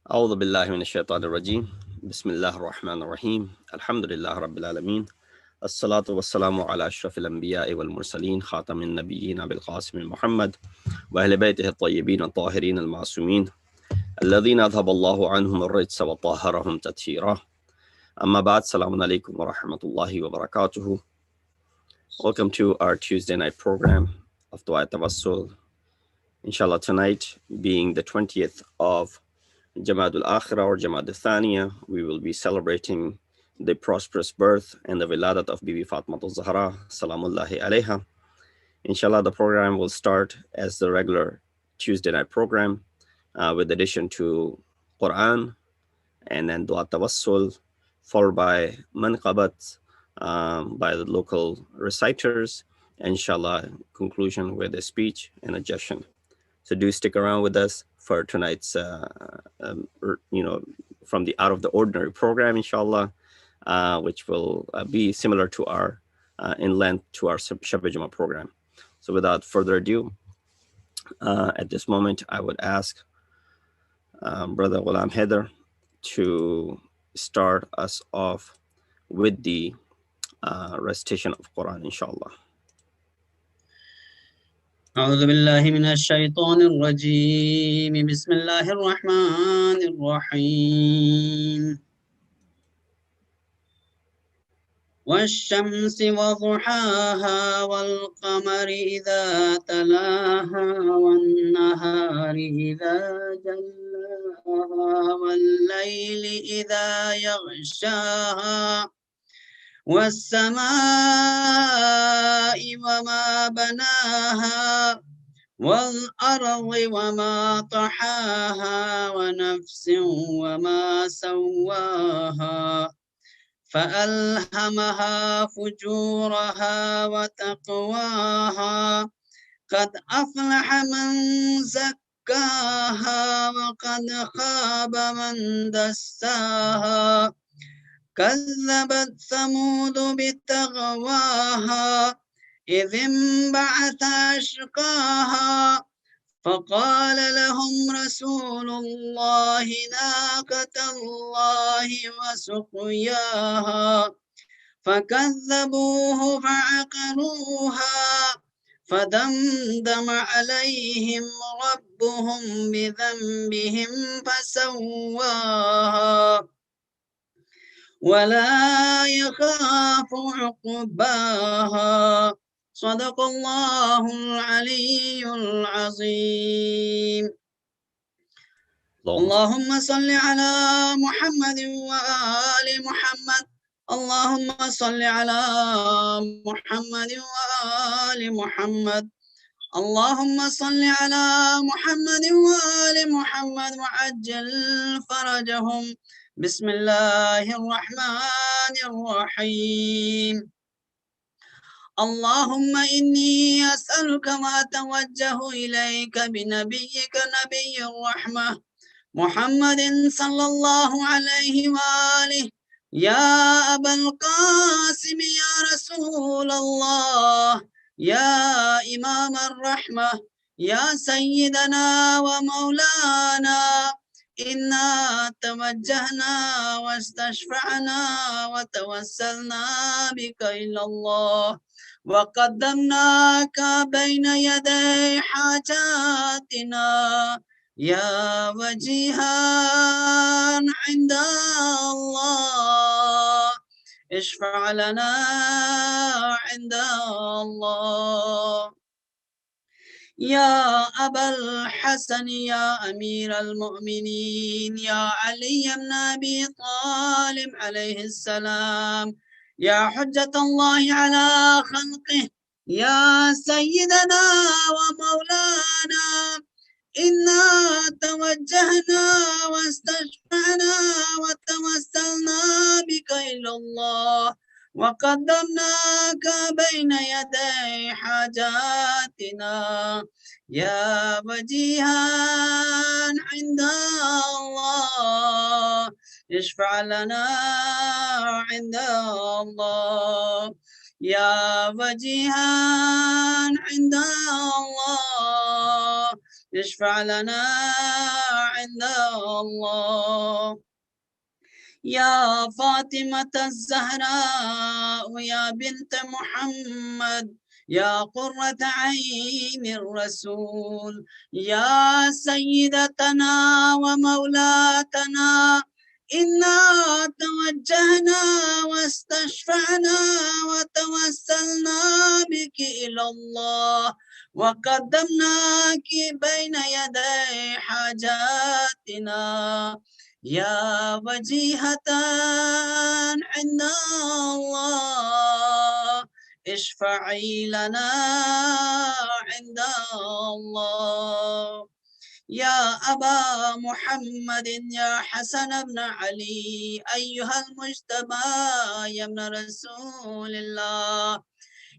أعوذ بالله من الشيطان الرجيم بسم الله الرحمن الرحيم الحمد لله رب العالمين الصلاة والسلام على أشرف الأنبياء والمرسلين خاتم النبيين بالقاسم محمد وأهل بيته الطيبين الطاهرين المعصومين الذين أذهب الله عنهم الرجس وطهرهم تطهيرا أما بعد السلام عليكم ورحمة الله وبركاته. Welcome to our Tuesday night program of Dua Tawassul. Inshallah, tonight being the 20th of Jamad al-Akhirah or Jamad al-Thaniya, we will be celebrating the prosperous birth and the Wiladat of Bibi Fatima Zahra, Salamullahi alayha. Inshallah, the program will start as the regular Tuesday night program with addition to Quran and then Dua Tawassul, followed by Manqabat by the local reciters. Inshallah, conclusion with a speech and a Jashn. So do stick around with us for tonight's, from the Out of the Ordinary program, inshallah, which will be similar to our, in length to our Shab Juma program. So without further ado, at this moment, I would ask Brother Ghulam Haider to start us off with the recitation of Quran, inshallah. أعوذ بالله من الشيطان الرجيم بسم الله الرحمن الرحيم والشمس وضحاها والقمر إذا تلاها والنهار إذا جلاها والليل إذا يغشاها والسماء وما بناها والأرض وما طحاها ونفس وما سواها فألهمها فجورها وتقواها قد أفلح من زكاها وقد خاب من دساها كذبت ثمود بتغواها إذ انبعث أشقاها فقال لهم رسول الله ناقة الله وسقياها فكذبوه فعقروها فدمدم عليهم ربهم بذنبهم فسواها ولا يخاف عقباها صدق الله العلي العظيم. اللهم صل على محمد وآل محمد. اللهم صل على محمد وآل محمد. اللهم صل على محمد وآل محمد وعجل فرجهم. بسم الله الرحمن الرحيم. اللهم إني أسألك وأتوجه إليك بنبيك نبي الرحمة محمد صلى الله عليه وآله يا أبا القاسم يا رسول الله يا إمام الرحمة يا سيدنا ومولانا إنا توجهنا واستشفعنا وتوسلنا بك إلى الله وقدمناك بين يدي حاجاتنا يا وجيها عند الله اشفع لنا عند الله يا أبا الحسن يا أمير المؤمنين يا علي بن أبي طالب عليه السلام يا حجة الله على خلقه يا سيدنا ومولانا إنا توجهنا واستشفعنا وتوسلنا بك إلى الله وقدمناك بين يدي حاجاتنا يا وجيها عند الله اشفع لنا عند الله يا وجيها عند الله اشفع لنا عند الله. يا فاطمة الزهراء يا بنت محمد، يا قرة عين الرسول، يا سيدتنا ومولاتنا، إنا توجهنا واستشفعنا وتوسلنا بك إلى الله، وقدمناك بين يدي حاجاتنا. يا وجيهة عند الله، اشفعي لنا عند الله. يا أبا محمد يا حسن بن علي أيها المجتبى يا ابن رسول الله،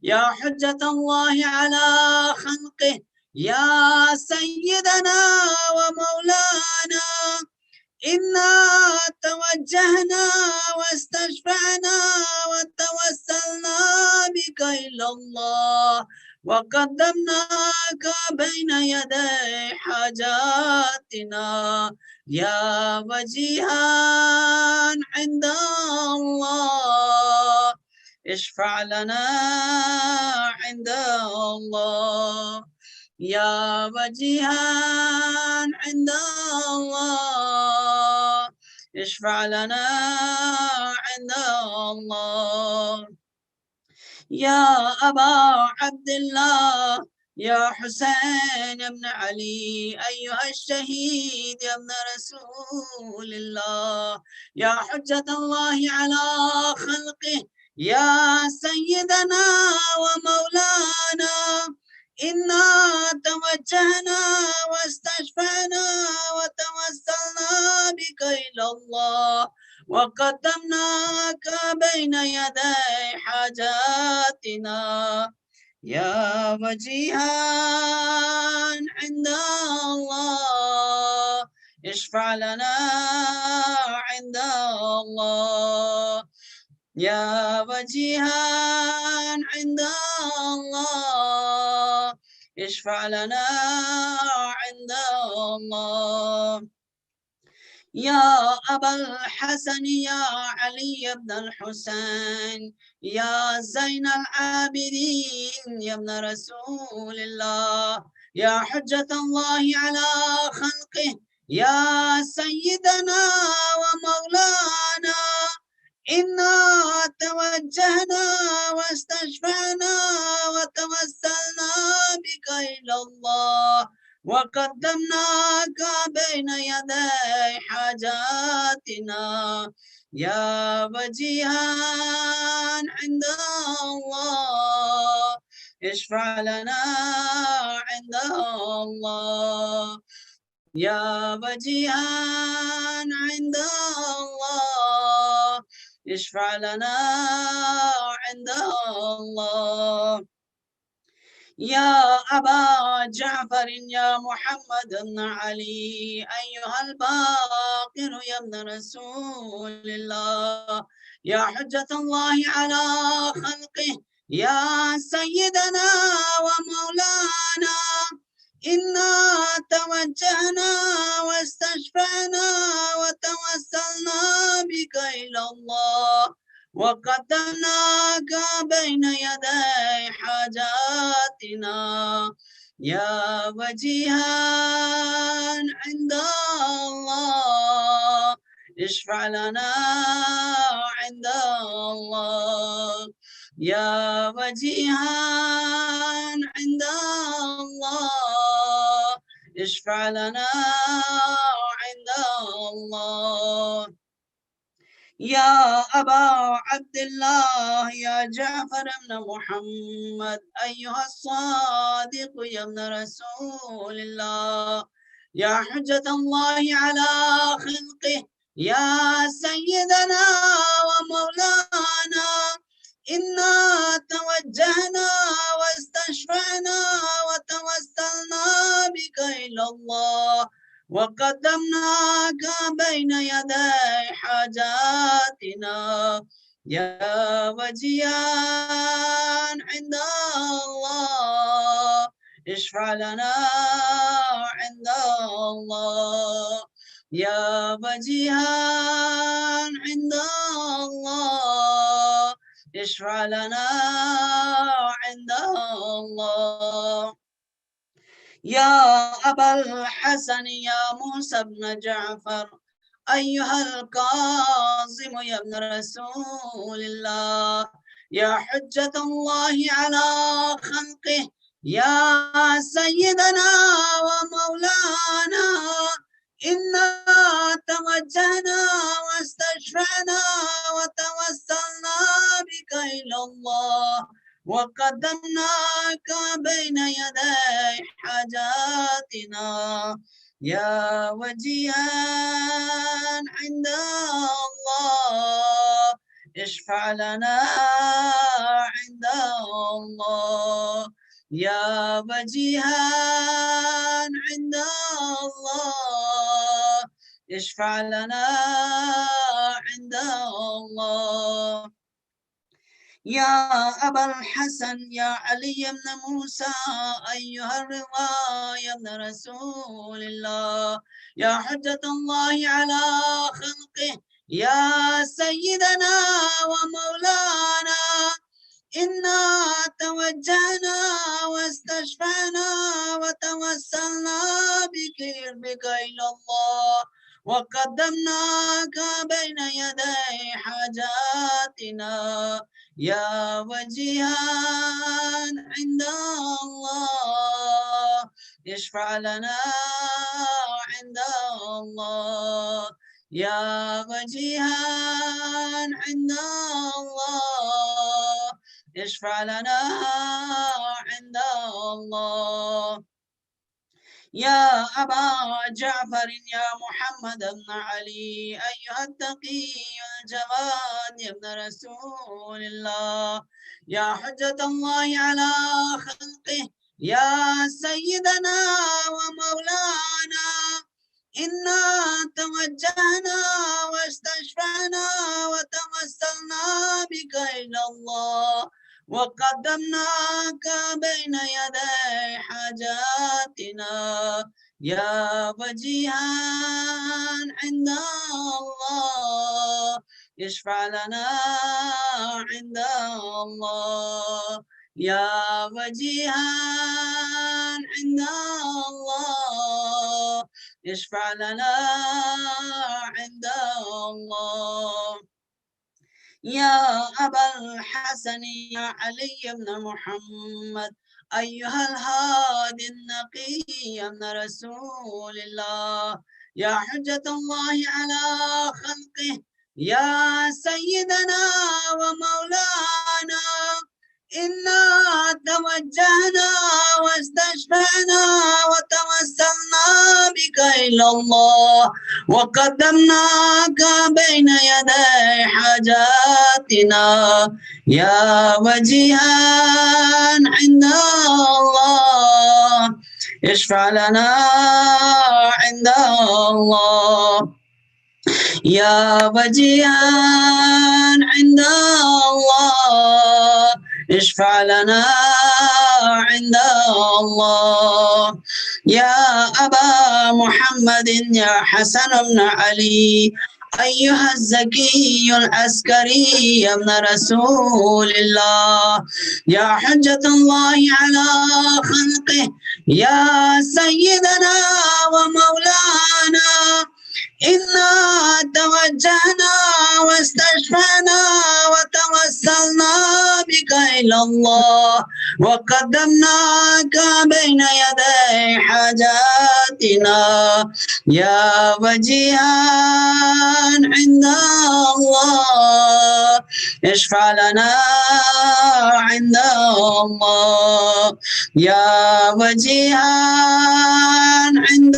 يا حجة الله على خلقه، يا سيدنا ومولانا، إنا توجهنا واستشفعنا وتوسلنا بك إلى الله، وقدمناك بين يدي حاجاتنا. يا وجيها عند الله، اشفع لنا عند الله. يا وجيها عند الله، اشفع لنا عند الله. يا أبا عبد الله يا حسين بن علي أيها الشهيد يا ابن رسول الله، يا حجة الله على خلقه، يا سيدنا ومولانا، إنا توجهنا واستشفعنا وتوسلنا بك إلى الله، وقدمناك بين يدي حاجاتنا. يا وجيها عند الله، اشفع لنا عند الله. يا وجيها عند الله، اشفع لنا عند الله. يا أبا الحسن يا علي بن الحسين، يا زين العابدين يا ابن رسول الله، يا حجة الله على خلقه، يا سيدنا ومولانا، إنا توجهنا واستشفعنا وتوسلنا بك إلى الله، وقدمناك بين يدي حاجاتنا. يا وجيها عند الله، اشفع لنا عند الله. يا وجيها عند الله، اشفع لنا عند الله. يا أبا جعفر يا محمد بن علي أيها الباقر يا ابن رسول الله، يا حجة الله على خلقه، يا سيدنا ومولانا، إنا توجهنا واستشفعنا وتوسلنا بك إلى الله، وقدمناك بين يدي حاجاتنا. يا وجيها عند الله، اشفع لنا عند الله. يا وجيها عند الله، اشفع لنا عند الله. يا أبا عبد الله يا جعفر بن محمد أيها الصادق يا ابن رسول الله، يا حجة الله على خلقه، يا سيدنا ومولانا، إنا توجهنا واستشفعنا وتوسلنا بك إلى الله، وقدمناك بين يدي حاجاتنا. يا وجيها عند الله، اشفع لنا عند الله يا وجيها عند الله اشفع لنا عند الله يا أبا الحسن يا موسى بن جعفر أيها الكاظم يا ابن رسول الله يا حجة الله على خلقه يا سيدنا ومولانا إنا توجهنا واستشفعنا وتوسلنا بك إلى الله وقدمناك بين يدي حاجاتنا يا وجيها عند الله اشفع لنا عند الله يا وجيها عند الله اشفع لنا عند الله يا أبا الحسن يا علي بن موسى أيها الرضا يا ابن رسول الله يا حجة الله على خلقه يا سيدنا ومولانا إنا توجهنا واستشفعنا وتوسلنا بك إلى الله وقدمناك بين يدي حاجاتنا يا وجيها عند الله اشفع لنا عند الله يا وجيها عند الله اشفع لنا عند الله يا أبا جعفر يا محمد بن علي أيها التقي الجواد يا ابن رسول الله يا حجة الله على خلقه يا سيدنا ومولانا إنا توجهنا واستشفعنا وتوسلنا بك إلى الله وقدمناك بين يدي حاجاتنا يا وجيها عند الله اشفع لنا عند الله يا وجيها عند الله اشفع لنا عند الله يا أبا الحسن يا علي بن محمد أيها الهادي النقي يا ابن رسول الله يا حجة الله على خلقه يا سيدنا ومولانا إنا توجهنا واستشفعنا وتوسلنا بك إلى الله وقدمناك بين يدي حاجاتنا يا وجيها عند الله اشفع لنا عند الله يا وجيها عند الله اشفع لنا عند الله يا أبا محمد يا حسن بن علي أيها الزكي العسكري يا ابن رسول الله يا حجة الله على خلقه يا سيدنا ومولانا إنا توجهنا واستشفعنا وتوسلنا بك إلى الله وقدمناك بين يدي حاجاتنا يا وجيها عند الله اشفع لنا عند الله يا وجيها عند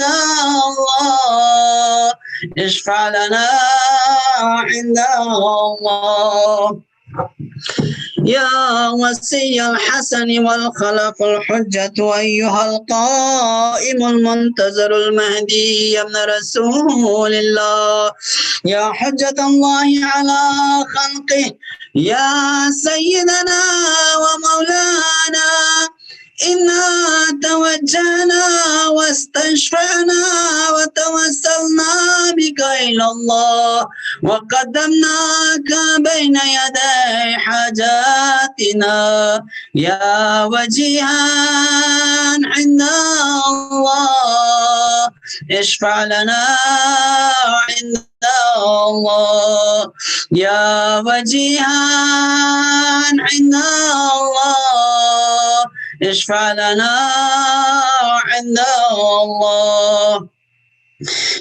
الله اشفع لنا عند الله يا وصي الحسن والخلف الحجة أيها القائم المنتظر المهدي يا ابن رسول الله يا حجة الله على خلقه يا سيدنا ومولانا إنا توجهنا واستشفعنا وتوسلنا بك إلى الله وقدمناك بين يدي حاجاتنا يا وجيها عند الله اشفع لنا عند الله يا وجيها عند الله اشفع لنا عند الله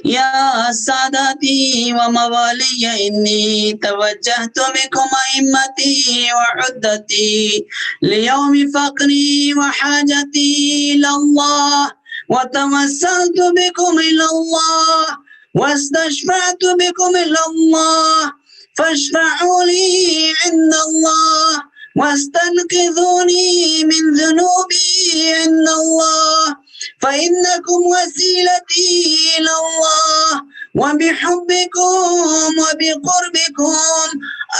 يا سادتي وموالي إني توجهت بكم أئمتي وعدتي ليوم فقري وحاجتي إلى الله وتوسلت بكم إلى الله واستشفعت بكم إلى الله فاشفعوا لي عند الله واستنقذوني من ذنوبي عند الله فإنكم وسيلتي إلى الله وبحبكم وبقربكم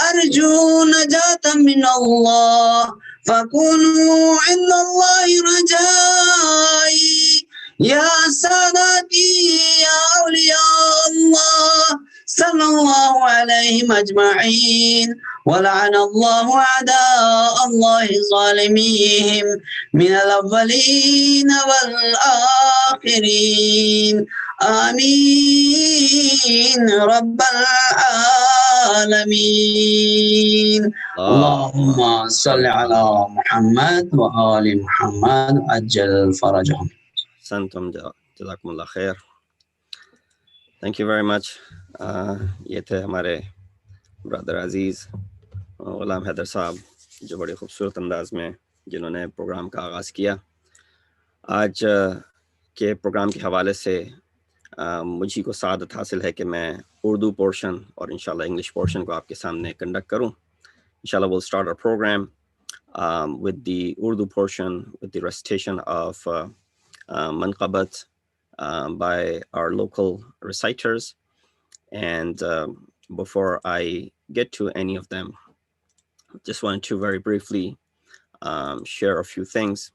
أرجو نجاة من الله فكونوا عند الله رجائي يا سادتي يا أولياء الله صلى الله عليهم أجمعين ولعن الله أعداء الله ظالميهم من الأولين والآخرين آمين رب العالمين اللهم صل على محمد وآل محمد أجل فرجهم. سنتم جزاکم اللہ خیر. Thank you very much. یہ تھے ہمارے برادر عزیز غلام حیدر صاحب جو بڑے خوبصورت انداز میں جنہوں نے پروگرام کا آغاز کیا. آج کے پروگرام کے حوالے سے مجھے کو سعادت حاصل ہے کہ میں اردو پورشن اور انشاءاللہ انگلش پورشن کو آپ کے سامنے کنڈکٹ کروں. انشاءاللہ we'll start our program with the Urdu portion with the recitation of manqabat by our local reciters. And before I get to any of them, just wanted to very briefly share a few things.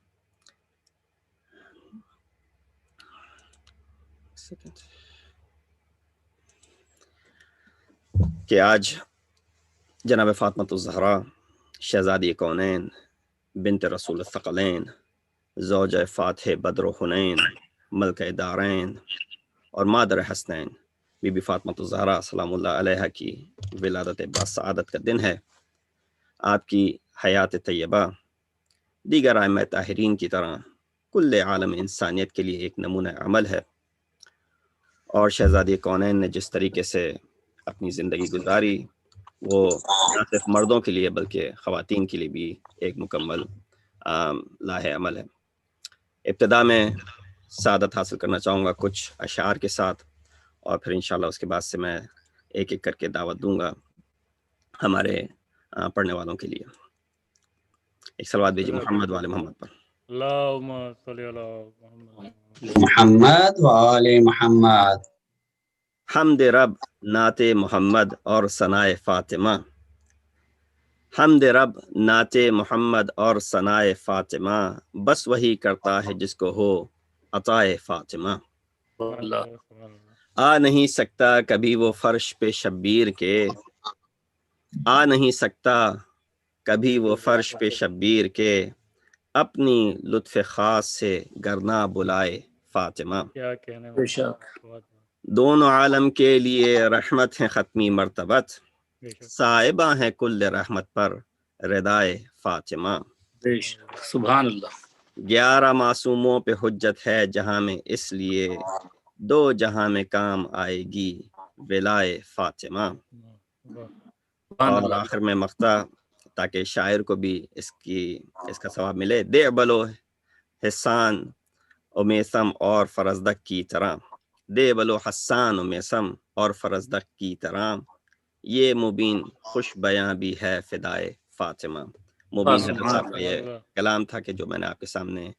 کہ آج جناب فاطمۃ الزہرا شہزادی کونین بنت رسول الثقلین زوجہ فاتح بدر و حنین ملکہ دارین اور مادر حسنین بی بی فاطمۃ الزہرا سلام اللہ علیہ کی ولادت باسعادت کا دن ہے. آپ کی حیات طیبہ دیگر ائمہ طاہرین کی طرح کل عالم انسانیت کے لیے ایک نمونہ عمل ہے، اور شہزادی کونین نے جس طریقے سے اپنی زندگی گزاری وہ نہ صرف مردوں کے لیے بلکہ خواتین کے لیے بھی ایک مکمل لاہ عمل ہے. ابتدا میں سعادت حاصل کرنا چاہوں گا کچھ اشعار کے ساتھ، اور پھر انشاءاللہ اس کے بعد سے میں ایک ایک کر کے دعوت دوں گا ہمارے پڑھنے والوں کے لیے. ایک صلوات دیجیے محمد وآل محمد پر. اللہم صلی علی محمد محمد وآل محمد. حمد رب نعت محمد اور ثنائے فاطمہ، حمد رب نعت محمد اور ثنائے فاطمہ، بس وہی کرتا ہے جس کو ہو عطائے فاطمہ. آ نہیں سکتا کبھی وہ فرش پہ شبیر کے، آ نہیں سکتا کبھی وہ فرش پہ شبیر کے، اپنی لطف خاص سے گرنا بلائے فاطمہ. کیا کہنے دونوں عالم کے لیے رحمت ہیں ختمی مرتبت، صائبہ ہیں کل رحمت پر ردائے فاطمہ. سبحان اللہ. 11 معصوموں پہ حجت ہے جہاں میں، اس لیے 2 جہاں میں کام آئے گی ولائے فاطمہ. اور آخر میں مقطع تاکہ شاعر کو بھی اس کا ثواب ملے. دے بلو حسان و میثم اور فرزدق کی طرح، دے بلو حسان و میثم اور فرزدق کی طرح، یہ مبین خوش بیاں بھی ہے فدائے فاطمہ. مبین حضرت صاحب کا یہ کلام تھا کہ جو میں نے آپ کے سامنے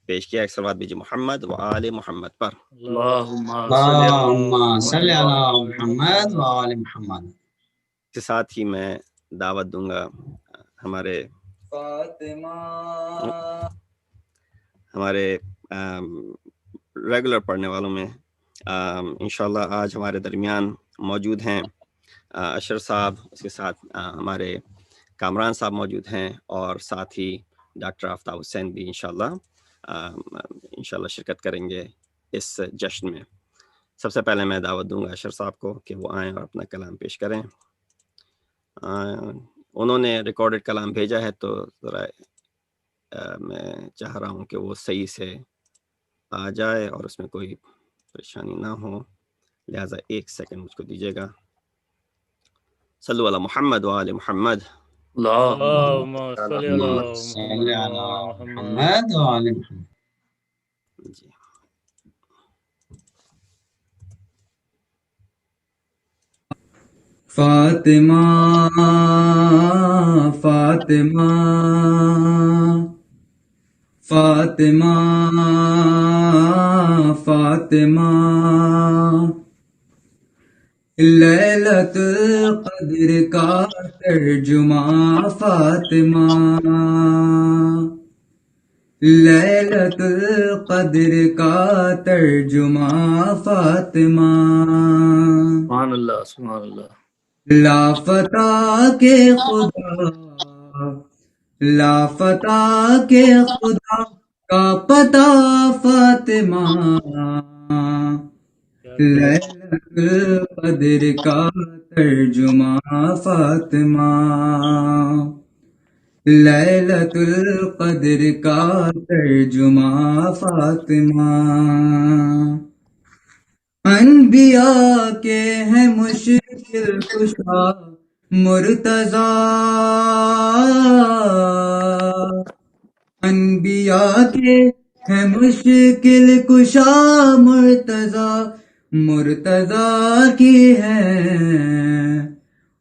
پیش کیا. ایک صلوات بیجی محمد و آل محمد پر. اللہم صلی علی محمد وآل محمد. اس کے ساتھ ہی میں دعوت دوں گا ہمارے ہمارے ریگولر پڑھنے والوں میں انشاءاللہ آج ہمارے درمیان موجود ہیں اشر صاحب، اس کے ساتھ ہمارے کامران صاحب موجود ہیں، اور ساتھ ہی ڈاکٹر آفتاب حسین بھی انشاءاللہ شرکت کریں گے اس جشن میں۔ سب سے پہلے میں دعوت دوں گا اشر صاحب کو کہ وہ آئیں اور اپنا کلام پیش کریں۔ انہوں نے ریکارڈڈ کلام بھیجا ہے، تو ذرا میں چاہ رہا ہوں کہ وہ صحیح سے آ جائے اور اس میں کوئی پریشانی نہ ہو، لہٰذا 1 سیکنڈ مجھ کو دیجیے گا۔ صلو علی محمد وآل محمد۔ اللہم صلی علی صلی محمد علی وآل محمد۔ محمد وآل محمد۔ جی فاطمہ فاطمہ فاطمہ فاطمہ لیلۃ القدر کا ترجمہ فاطمہ، لیلۃ القدر کا ترجمہ فاطمہ، سبحان اللہ سبحان اللہ۔ لافتہ کے خدا، لافتہ کے خدا کا پتہ فاطمہ، لیلۃ القدر کا ترجمہ فاطمہ، لیلۃ القدر کا ترجمہ فاطمہ۔ انبیاء کے ہیں مشکل کشا مرتضیٰ، انبیاء کے ہیں مشکل کشا مرتضیٰ، مرتضیٰ کی ہے،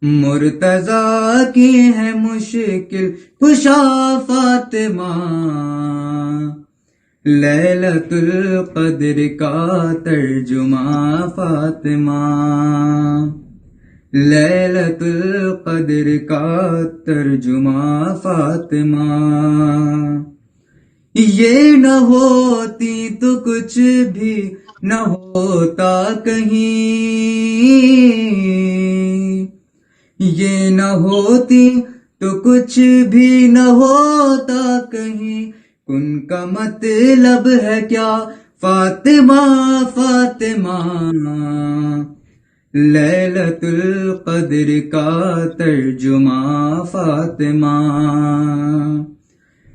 مرتضیٰ کی ہے مشکل کشا فاطمہ، لیلۃ القدر کا ترجمہ فاطمہ، لیلۃ القدر کا ترجمہ فاطمہ۔ یہ نہ ہوتی تو کچھ بھی نہ ہوتا کہیں، یہ نہ ہوتی تو کچھ بھی نہ ہوتا کہیں، ان کا مطلب ہے کیا فاطمہ فاطمہ، لیلۃ القدر کا ترجمہ فاطمہ،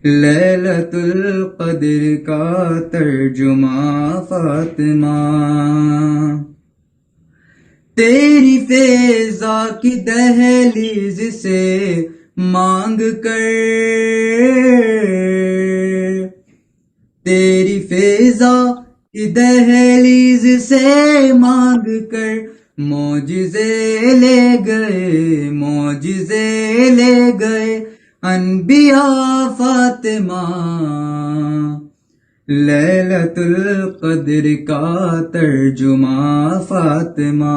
لیلۃ القدر کا ترجمہ فاطمہ۔ تیری فیضا کی دہلیز سے مانگ کر، تیری فیضا کی دہلیز سے مانگ کر، معجزے لے گئے، معجزے لے گئے انبیاء فاطمہ، لیلۃ القدر کا ترجمہ فاطمہ،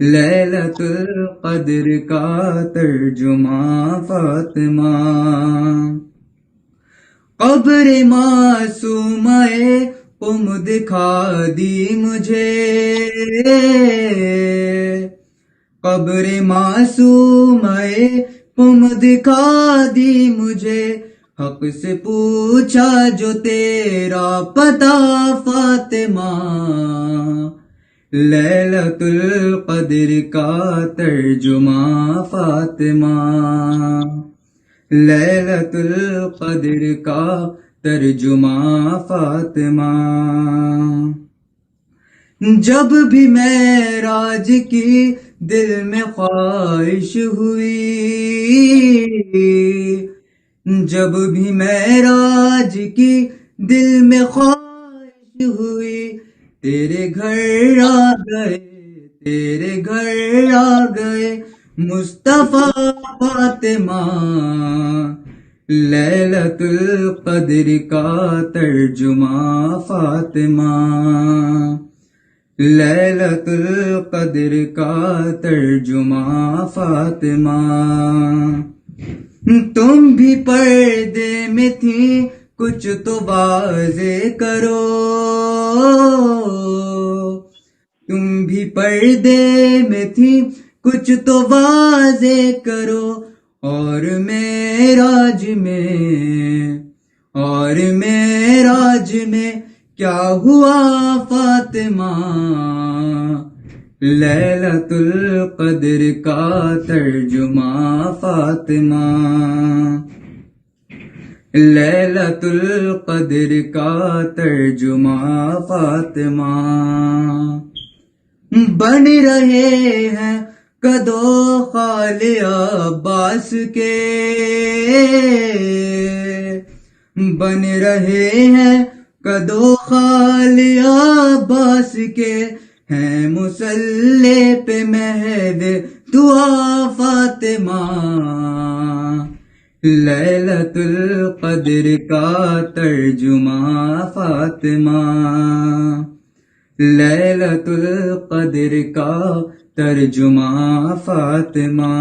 لیلۃ القدر کا ترجمہ فاطمہ۔ قبر معصومہ قم دکھا دی مجھے، قبر معصومہ قم دکھا دی مجھے، حق سے پوچھا جو تیرا پتہ فاطمہ، لیلۃ القدر کا ترجمہ فاطمہ، لیلۃ القدر کا ترجمہ فاطمہ۔ جب بھی معراج کی دل میں خواہش ہوئی، جب بھی معراج کی دل میں خواہش ہوئی، تیرے گھر آ گئے، تیرے گھر آ گئے مصطفیٰ فاطمہ، لیلۃ القدر کا ترجمہ فاطمہ، لیلۃ القدر کا ترجمہ فاطمہ۔ تم بھی پردے میں تھی کچھ تو واضح کرو، تم بھی پردے میں تھی کچھ تو واضح کرو، اور معراج میں کیا ہوا فاطمہ، لیلۃ القدر کا ترجمہ فاطمہ، لیلۃ القدر کا ترجمہ فاطمہ، بن رہے ہیں کدو خال عباس کے، بن رہے ہیں کدو خال عباس کے، ہیں مصلی پہ محو دعا فاطمہ، لیلۃ القدر کا ترجمہ فاطمہ، لیلۃ القدر کا ترجمہ فاطمہ،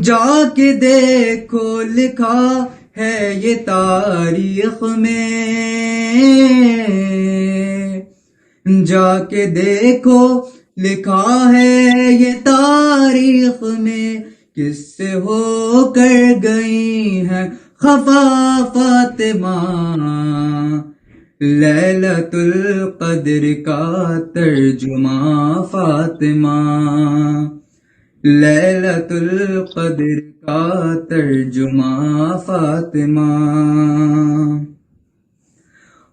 جا کے دیکھو لکھا ہے یہ تاریخ میں، جا کے دیکھو لکھا ہے یہ تاریخ میں، کس سے ہو کر گئی ہیں خفا فاطمہ، لیلۃ القدر کا ترجمہ فاطمہ، لیلۃ القدر کا ترجمہ فاطمہ،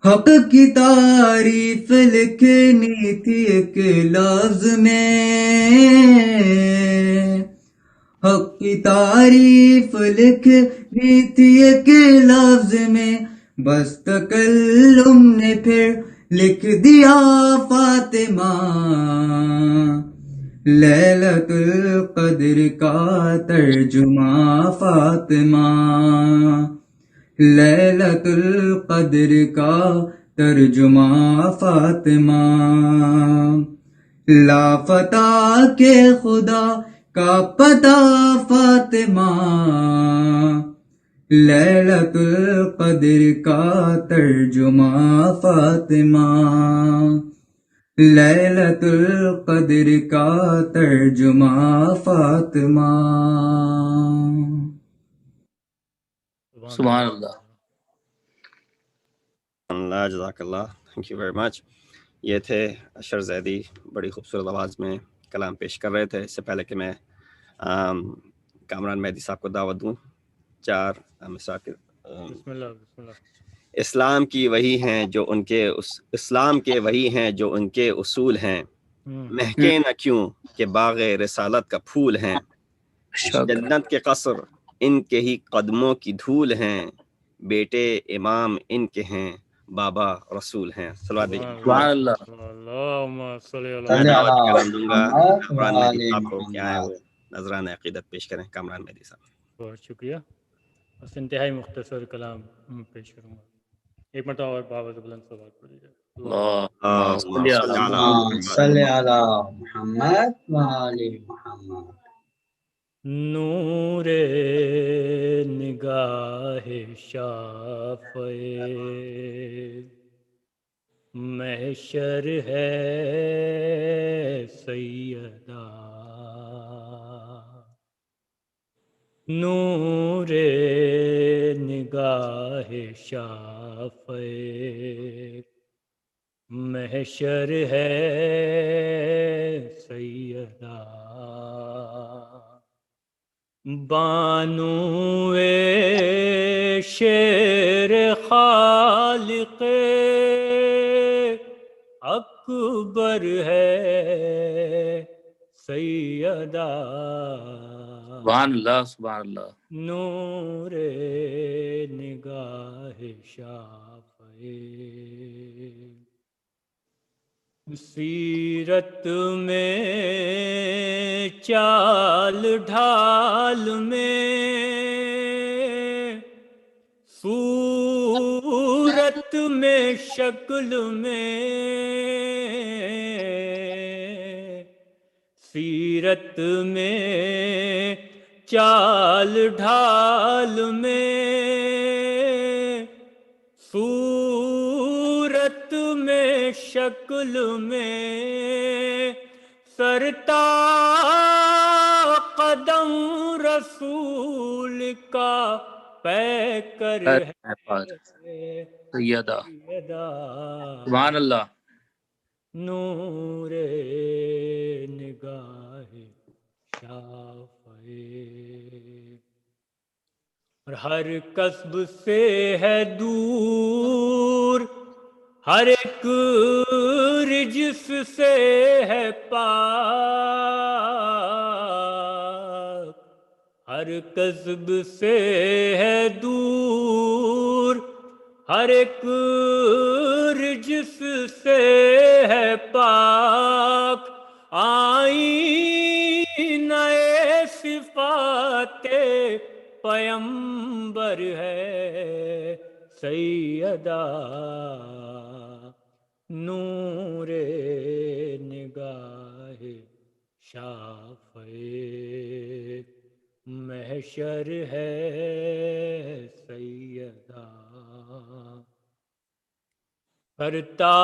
حق کی تعریف لکھنی تھی ایک لفظ میں، حق کی تعریف لکھنی تھی ایک لفظ میں، بس تکلم نے پھر لکھ دیا فاطمہ، لیلۃ القدر کا ترجمہ فاطمہ، لیلۃ القدر کا ترجمہ فاطمہ، لافتہ کے خدا کا پتہ فاطمہ، لیلۃ القدر کا ترجمہ فاطمہ، لیلۃ القدر کا ترجمہ فاطمہ۔ سبحان اللہ۔ اللہ جزاک اللہ، تھینک یو ویری مچ۔ یہ تھے اشر زیدی، بڑی خوبصورت آواز میں کلام پیش کر رہے تھے۔ اس سے پہلے کہ میں کامران مہدی صاحب کو دعوت دوں، چار مسافر بسم اللہ بسم اللہ۔ اسلام کی وہی ہیں جو ان کے اسلام کے وہی ہیں جو ان کے اصول ہیں، مہکے نہ کیوں کہ باغ رسالت کا پھول ہیں، جنت کے قصر ان کے ہی قدموں کی دھول ہیں، بیٹے امام ان کے ہیں، بابا رسول ہیں۔ صلوات بھیجیں۔ سبحان اللہ۔ اللہم صلی میں صلی اللہ دعوت علی کرم دوں گا محمد کامران و مہدی آل صاحب کو کہ آئے محمد۔ وہ نذران عقیدت پیش کریں۔ کامران مہدی صاحب۔ بہت شکریہ، بس انتہائی مختصر کلام پیش کروں گا۔ ایک مرتبہ اور بابا بلند صلوات پڑھ لیجیے۔ اللہم اللہم صلی صل علی محمد۔ علی محمد و آل محمد۔ نور نگاہ شافع محشر ہے سیدہ، نور نگاہ شافع محشر ہے سیدہ، بانو شیر خالق اکبر ہے سیدہ، سبحان اللہ سبحان اللہ۔ نور نگاہ شافع، سیرت میں چال ڈھال میں صورت میں شکل میں، سیرت میں چال ڈھال میں صورت میں شکل میں سرتا قدم رسول کا پیکر ہے سیدہ سیدہ سبحان اللہ نور نگاہ شافعی اور ہر کسب سے ہے دور ہر ایک رجس سے ہے پاک ہر کسب سے ہے دور ہر ایک رجس سے ہے پاک آئینہ صفات پیمبر ہے سیدہ نور نگاہ شافعی محشر ہے سیدہ کرتا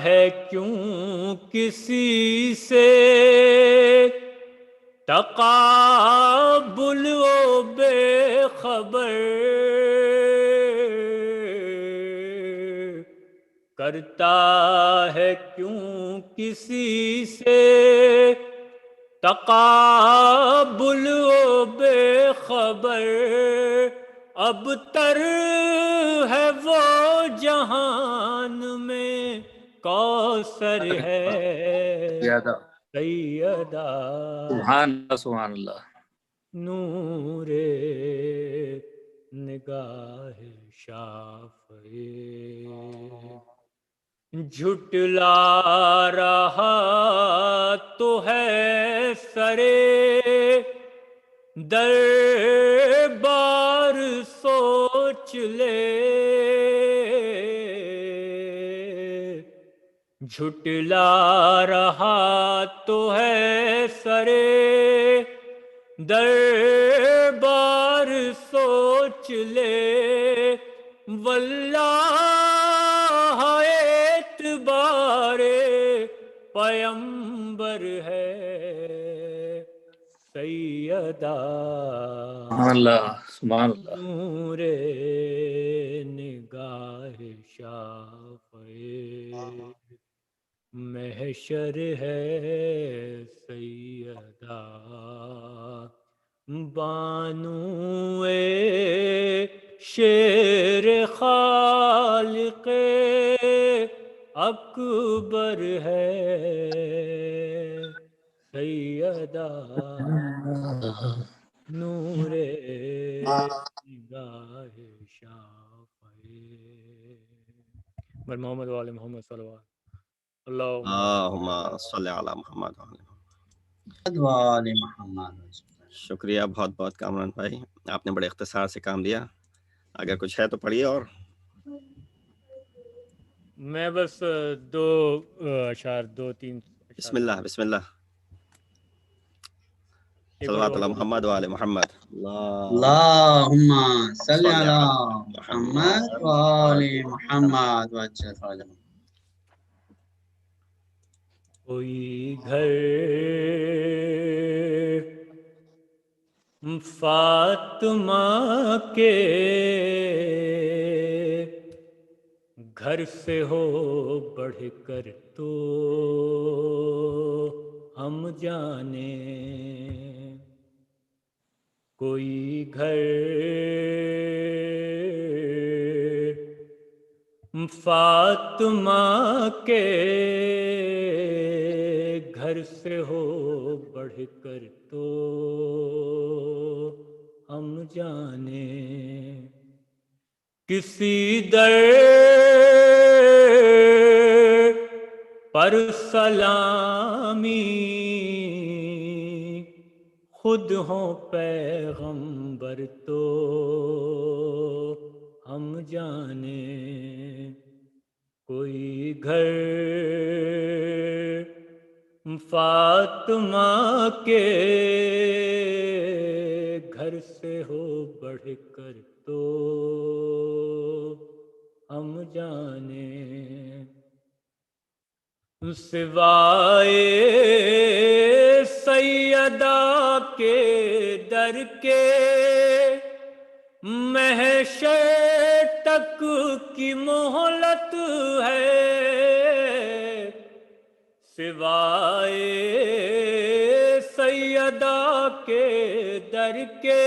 ہے کیوں کسی سے تقابل و بے خبر کرتا ہے کیوں کسی سے تقابل و بے خبر اب تر ہے وہ جہان میں کوثر ہے سیدہ سیدہ سبحان اللہ سبحان اللہ نور نگاہ شافعی جھٹلا رہا تو ہے سرے دربار سوچ لے جھٹلا رہا تو ہے سرے دربار سوچ لے واللہ اعتبار پیمبر ہے سیدہ سبحان اللہ سبحان اللہ نور نگاہ شافعی محشر ہے سیدہ بانو شیر خالق اکبر ہے سیدہ نور نگاہ شافعی بر محمد وآل محمد صلی اللہ اللہم صلی علی محمد وعلی محمد وآل محمد شکریہ بہت بہت کامران بھائی آپ نے بڑے اختصار سے کام دیا اگر کچھ ہے تو پڑھیے اور میں بس دو تین بسم اللہ بسم اللہ صلوات علی محمد وعلی محمد اللہم صلی علی محمد وآل محمد کوئی گھر فاطمہ کے گھر سے ہو بڑھ کر تو ہم جانے کوئی گھر فاطمہ کے گھر سے ہو بڑھ کر تو ہم جانے کسی در پر سلامی خود ہوں پیغمبر تو ہم جانے کوئی گھر فاطمہ کے گھر سے ہو بڑھ کر تو ہم جانے، سوائے سیدہ کے در کے محشر تک کی مہلت ہے، سوائے سیدہ کے در کے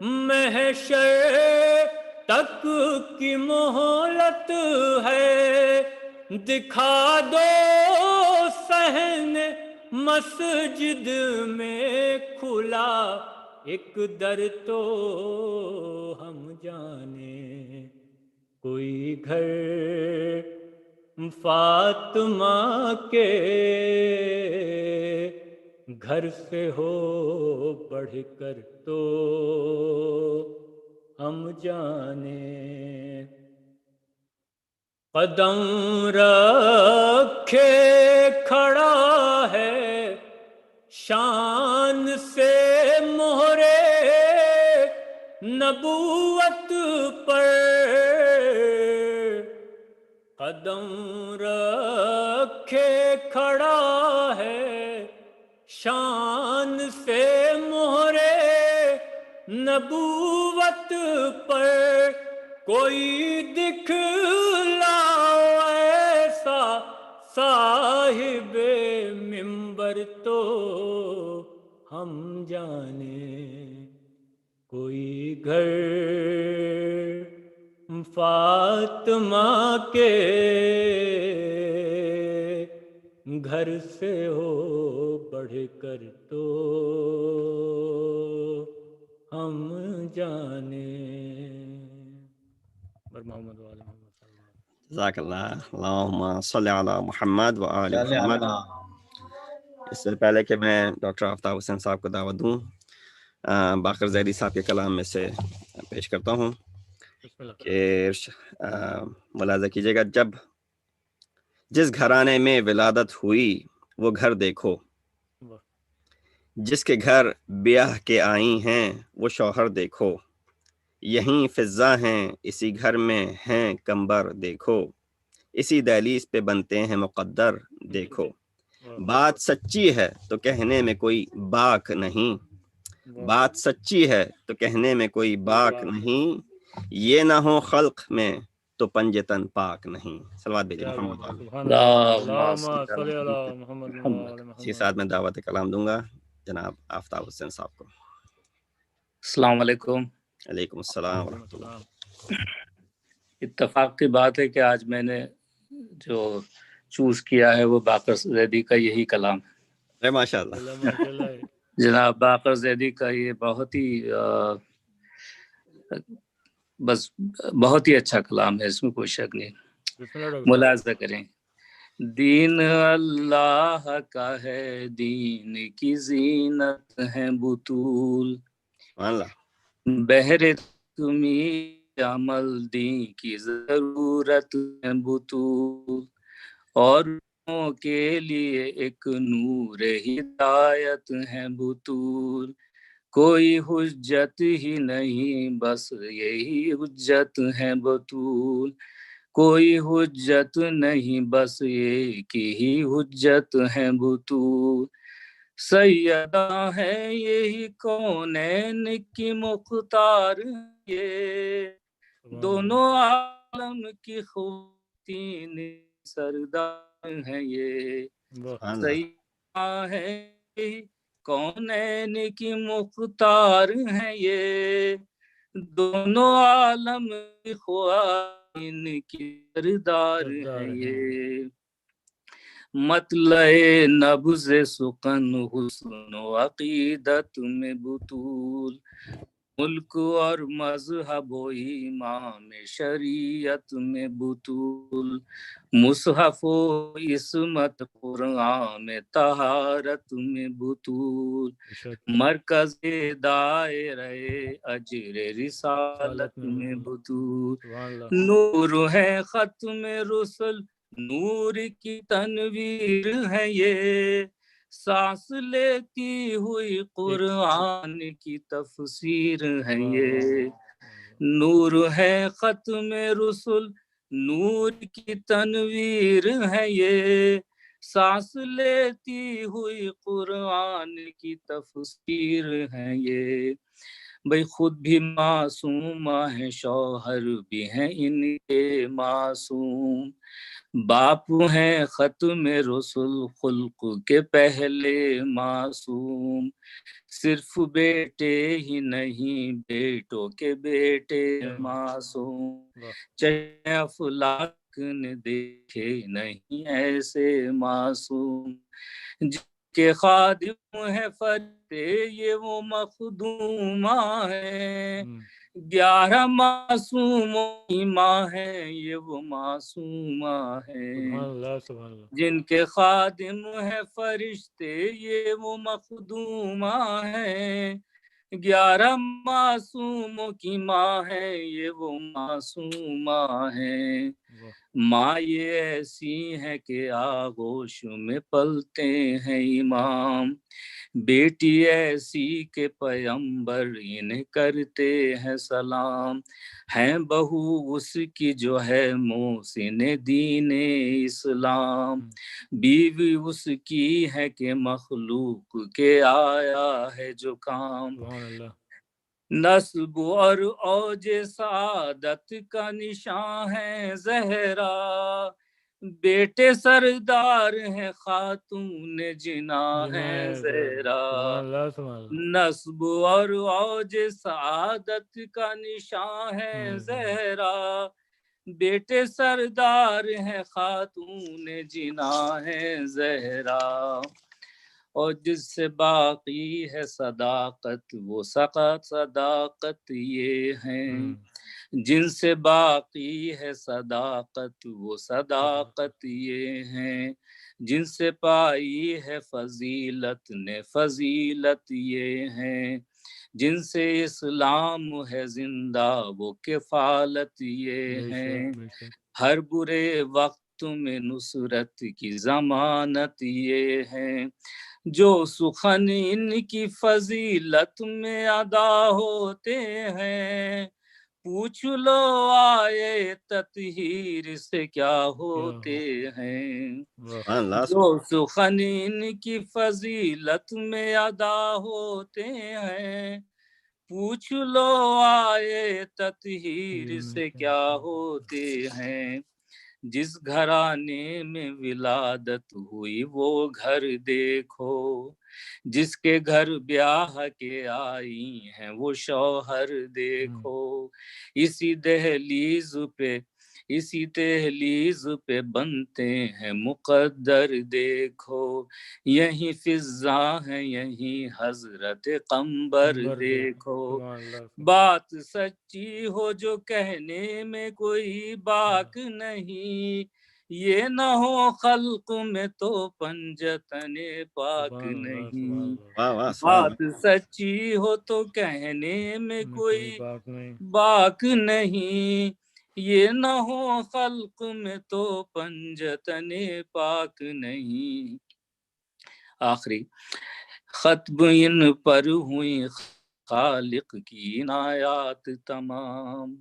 محشر تک کی مہلت ہے، دکھا دو صحن مسجد میں کھلا ایک در تو ہم جانے، کوئی گھر فاطمہ کے گھر سے ہو بڑھ کر تو ہم جانے، قدم رکھے کھڑا ہے شان سے مہرے نبوت پر، قدم رکھے کھڑا ہے شان سے مہرے نبوت پر، کوئی دکھلاؤ ایسا صاحب منبر تو ہم جانے، کوئی گھر فاطمہ کے گھر سے ہو بڑھ کر تو ہم جانے، محمد وآل محمد صلی اللہ علیہ وسلم۔ جزاک اللہ، اللہم صلی علی محمد و آل محمد۔ اس سے پہلے کہ میں ڈاکٹر آفتاب حسین صاحب کو دعوت دوں، باقر زیدی صاحب کے کلام میں سے پیش کرتا ہوں کہ ملاحظہ کیجیے گا، جس گھرانے میں ولادت ہوئی وہ گھر دیکھو، جس کے گھر بیاہ کے آئی ہیں وہ شوہر دیکھو، یہیں فضا ہیں اسی گھر میں ہیں کمبر دیکھو، اسی دہلیز پہ بنتے ہیں مقدر دیکھو، بات سچی ہے تو کہنے میں کوئی باک نہیں، بات سچی ہے تو کہنے میں کوئی باک نہیں، یہ نہ ہو خلق میں تو پنجتن پاک نہیں۔ صلوات بھیجئے محمد اسی ساتھ میں دعوت کلام دوں گا جناب آفتاب حسین صاحب کو۔ السلام علیکم۔ علیکم السلام ورحمۃ اللہ۔ اتفاق کی بات ہے کہ آج میں نے جو چوز کیا ہے وہ باقر زیدی کا یہی کلام ہے۔ ماشاء اللہ، جناب باقر زیدی کا یہ بہت ہی اچھا کلام ہے، اس میں کوئی شک نہیں۔ ملاحظہ کریں، دین اللہ کا ہے، دین کی زینت ہے بطول، بہر تمہیں عمل دین کی ضرورت ہے بطول، اور کے لیے ایک نور ہدایت ہے بطول، کوئی حجت ہی نہیں بس یہی حجت ہے بطول، کوئی حجت نہیں بس ایک ہی حجت ہے بطول، سیدہ ہے یہی کونین کی مختار، یہ دونوں عالم کی خواتین سردار ہیں، یہ سیدہ ہے یہی کونین کی مختار ہیں، یہ دونوں عالم کی خواتین کی سردار ہیں، یہ مطلع نبض سخن حسن و عقیدت میں بطول، ملک اور مذہب و امام شریعت میں بطول، مصحف و عصمت قرآن میں طہارت میں بطول، مرکز دائرہ اجر رسالت میں بطول، نور ہے ختم رسل نور کی تنویر ہے، یہ सांस लेती हुई कुरान की तफसीर है ये, नूर है खत्म रुसुल, नूर की तनवीर है ये, सांस लेती हुई कुरान की तफसीर है ये। भाई खुद भी मासूमा है, शौहर भी हैं इनके मासूम, बाप हैं खत्म रसुल, खुल्क के पहले मासूम, सिर्फ बेटे ही नहीं बेटों के बेटे मासूम, चाहे अफलाक ने देखे नहीं ऐसे मासूम, जिनके खादिम है फरिश्ते ये वो मखदूमा है, 11 मासूमों की माँ है ये वो मासूमा है, जिनके खादिम है फरिश्ते ये वो मखदूमा है, 11 मासूमों की माँ है ये वो मासूमा है। माँ ये ऐसी है कि आगोश में पलते हैं इमाम, बेटी ऐसी के पैगंबर इन्हें करते हैं सलाम, हैं बहू उसकी जो है मोहसिन दीने इस्लाम, बीवी उसकी है कि मखलूक के आया है जो काम, नस्ब और औज सादत का निशान है जहरा, बेटे सरदार हैं खातून जिना है जहरा, नस्ब और औज सादत का निशान है जहरा, बेटे सरदार हैं खातून जिना है जहरा, और जिससे बाकी है सदाकत वो सकात सदाकत ये हैं, जिनसे बाकी है सदाकत वो सदाकत ये हैं, जिनसे पाई है फजीलत ने फजीलत ये हैं, जिनसे इस्लाम है जिंदा वो किफालत ये हैं, हर बुरे वक्त में नुसरत की जमानत ये है, जो सुखन इनकी फजीलत में अदा होते हैं, पूछ लो आए ततहीर से क्या होते हैं, जो सुखन इनकी फजीलत में अदा होते हैं, पूछ लो आए ततहीर से क्या होते हैं, जिस घराने में विलादत हुई वो घर देखो, जिसके घर ब्याह के आई हैं वो शौहर देखो, इसी दहलीज पे बनते हैं मुकद्दर देखो, यही फिजा है यही हजरत कम्बर देखो, बात सच्ची हो जो कहने में कोई बाक नहीं, ये न हो खल्क में तो पंजतने पाक नहीं, बात सच्ची हो तो कहने में कोई बाक नहीं, ये न हो खल्क में तो पंजतने पाक नहीं। आखिरी खत्ब इन पर हुई खालिक की इनायात तमाम,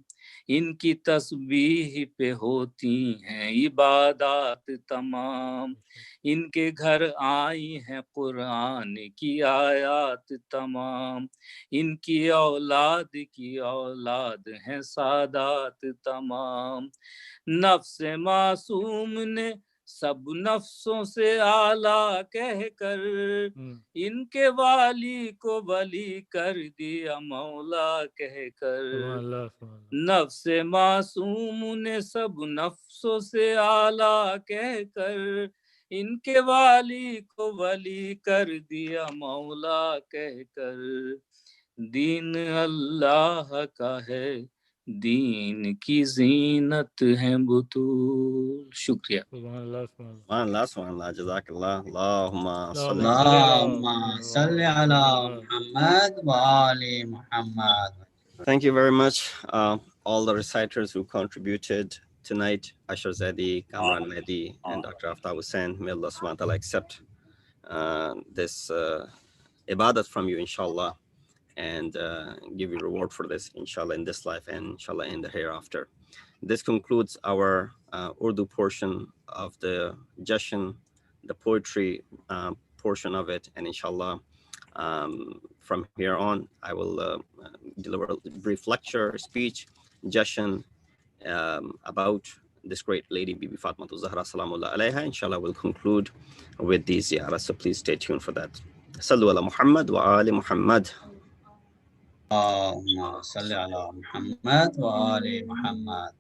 इनकी तस्बीह पे होती हैं इबादत तमाम, इनके घर आई हैं कुरान की आयात तमाम, इनकी औलाद हैं सादात तमाम, नफ्स मासूम ने सब नफ्सों से आला कहकर, इनके वाली को वली कर दिया मौला कहकर, नफ्स मासूम ने सब नफ्सों से आला कहकर, इनके वाली को वली कर दिया मौला कहकर, दीन अल्लाह का है दीन की जीनत है बुतूल। शुक्रिया। जज़ाकल्लाह, अल्लाहुम्मा सल्ली अला मुहम्मद व आले Muhammad. Thank you very much, all the reciters who contributed tonight, Ashar Zaidi, Kamran Mehdi, and Dr. Aftab Hussain. May Allah subhanahu wa ta'ala accept this ibadat from you, inshallah, and give you reward for this, inshallah, in this life and inshallah in the hereafter. This concludes our Urdu portion of the Jashn, the poetry portion of it, and inshallah, from here on, I will deliver a brief lecture, speech, Jashn, about this great lady, Bibi Fatima Zahra, salamullah alayha. Inshallah, we'll conclude with the ziyarah, so please stay tuned for that. Sallu ala Muhammad wa ali Muhammad. اللهم صل على محمد وآل محمد.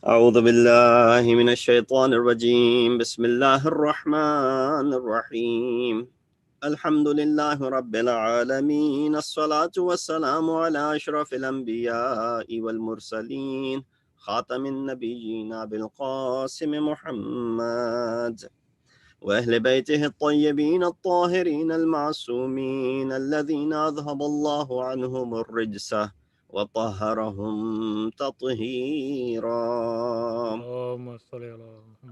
أعوذ بالله من الشيطان الرجيم. بسم الله الرحمن الرحيم. الحمد لله رب العالمين. الصلاة والسلام على أشرف الأنبياء والمرسلين خاتم النبيين أبي القاسم محمد وأهل بيته الطيبين الطاهرين المعصومين الذين أذهب الله عنهم الرجس وطهرهم تطهيرا.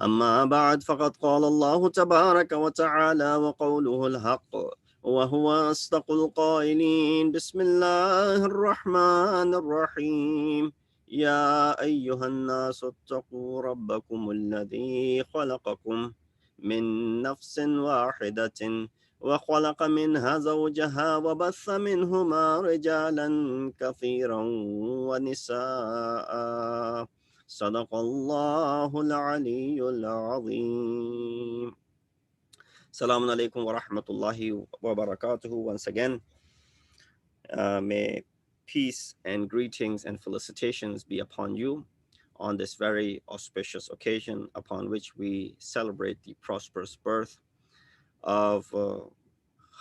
أما بعد، فقد قال الله تبارك وتعالى وقوله الحق وهو أصدق القائلين. بسم الله الرحمن الرحيم. يا أيها الناس اتقوا ربكم الذي خلقكم من نفس واحدة وخلق منها زوجها وبث منهما رجالا كثيرا ونساء. صدق الله العلي العظيم. Assalamu alaikum wa rahmatullahi wa barakatuhu. Once again, may peace and greetings and felicitations be upon you on this very auspicious occasion upon which we celebrate the prosperous birth of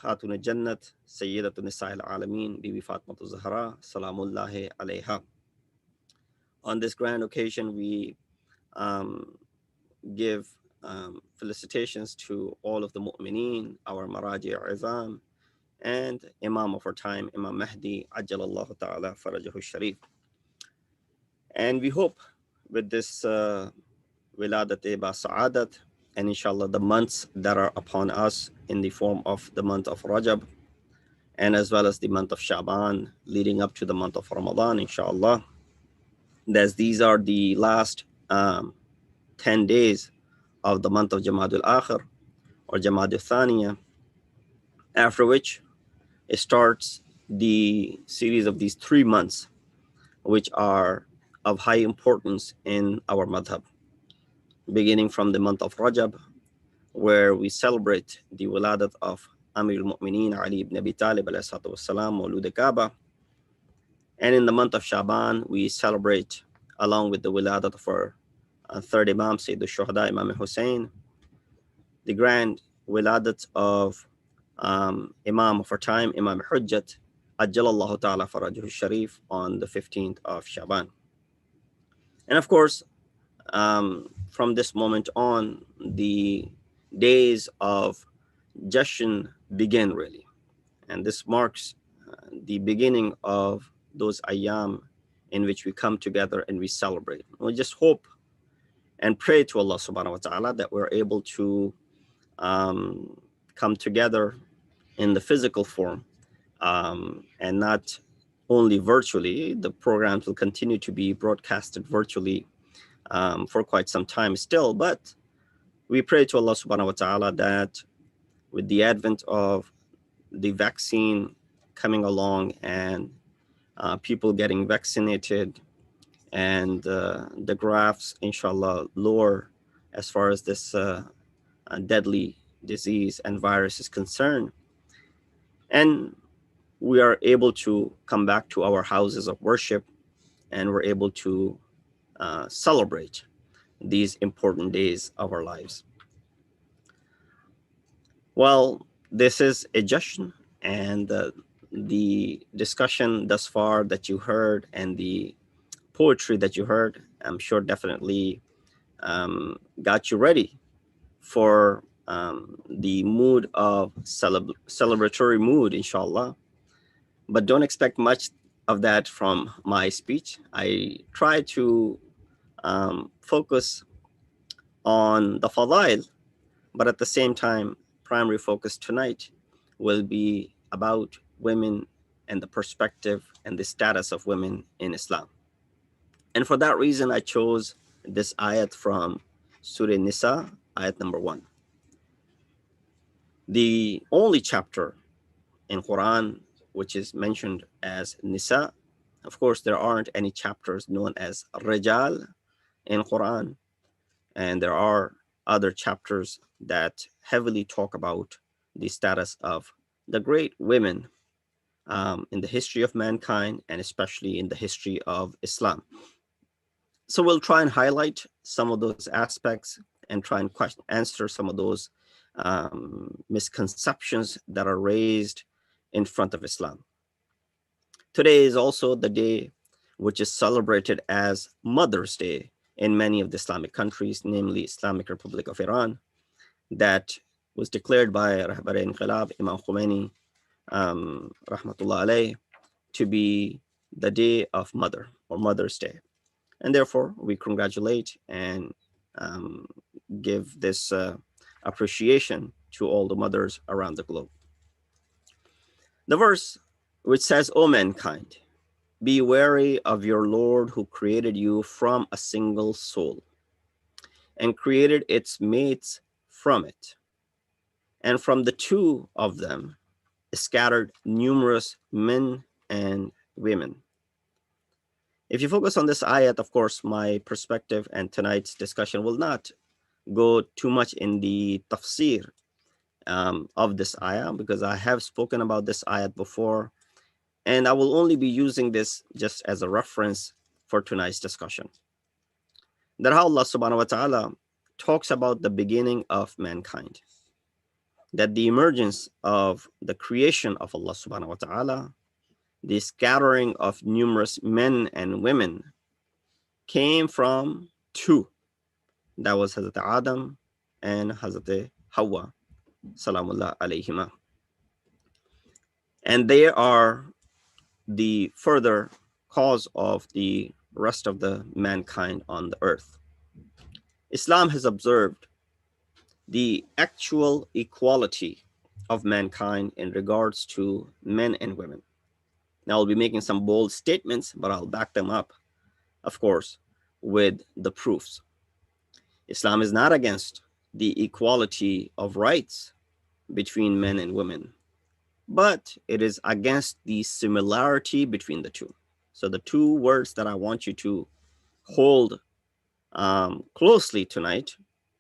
Khatun Jannat, Sayyidatun Nisa'il Alameen, Bibi Fatima Zahra, Salamullahi alayha. On this grand occasion, we give felicitations to all of the mu'mineen, our Maraji Izam, and Imam of our time, Imam Mahdi, Ajjalallahu Ta'ala Farajahu Sharif. And we hope with this Wiladat ba Sa'adat, and inshallah the months that are upon us in the form of the month of Rajab, and as well as the month of Shaban, leading up to the month of Ramadan, inshallah, as these are the last 10 days of the month of Jamad al-Akhir or Jamad al-Thaniya, after which it starts the series of these 3 months, which are of high importance in our madhab, beginning from the month of Rajab, where we celebrate the wiladat of Amir al-Mu'mineen Ali ibn Abi Talib alayhi salatu wassalam, Mawlud Kaaba. And in the month of Shaban, we celebrate, along with the wiladat of our third Imam, Sayyid al-Shuhada, Imam Hussein, the grand wiladat of Imam of our time, Imam Hujjat, Ajjalallahu Ta'ala Farajahu Sharif, on the 15th of Shaban. And of course, from this moment on, the days of Jashn begin really. And this marks the beginning of those ayyam in which we come together and we celebrate. We just hope and pray to Allah subhanahu wa ta'ala that we're able to come together in the physical form, and not only virtually. The programs will continue to be broadcasted virtually for quite some time still, but we pray to Allah subhanahu wa ta'ala that with the advent of the vaccine coming along and people getting vaccinated, and the graphs, inshallah, lower as far as this deadly disease and virus is concerned, and we are able to come back to our houses of worship, and we're able to celebrate these important days of our lives. Well, this is a Jashn, and the discussion thus far that you heard and the poetry that you heard, I'm sure definitely got you ready for the mood of celebratory mood, inshallah. But don't expect much of that from my speech. I try to focus on the fadail, but at the same time primary focus tonight will be about women and the perspective and the status of women in Islam. And for that reason, I chose this ayat from Surah Nisa, ayat number 1. The only chapter in Quran which is mentioned as Nisa. Of course, there aren't any chapters known as Rijal in Quran, and there are other chapters that heavily talk about the status of the great women in the history of mankind, and especially in the history of Islam. So we'll try and highlight some of those aspects and try and answer some of those misconceptions that are raised in front of Islam. Today is also the day which is celebrated as Mother's Day in many of the Islamic countries, namely Islamic Republic of Iran, that was declared by Rahbar Inqilab Imam Khomeini, rahmatullah alayh, to be the day of Mother or Mother's Day. And therefore, we congratulate and give this appreciation to all the mothers around the globe. The verse which says, "O mankind, be wary of your Lord who created you from a single soul and created its mates from it. And from the two of them scattered numerous men and women." If you focus on this ayat, of course, my perspective and tonight's discussion will not go too much in the tafsir of this ayah, because I have spoken about this ayat before, and I will only be using this just as a reference for tonight's discussion. That how Allah subhanahu wa ta'ala talks about the beginning of mankind, that the emergence of the creation of Allah subhanahu wa ta'ala, the scattering of numerous men and women, came from two. That was Hazrat Adam and Hazrat Hawa, salamullah alayhima. And they are the further cause of the rest of the mankind on the earth. Islam has observed the actual equality of mankind in regards to men and women. Now, I'll be making some bold statements, but I'll back them up, of course, with the proofs. Islam is not against the equality of rights between men and women, but it is against the similarity between the two. So the two words that I want you to hold closely tonight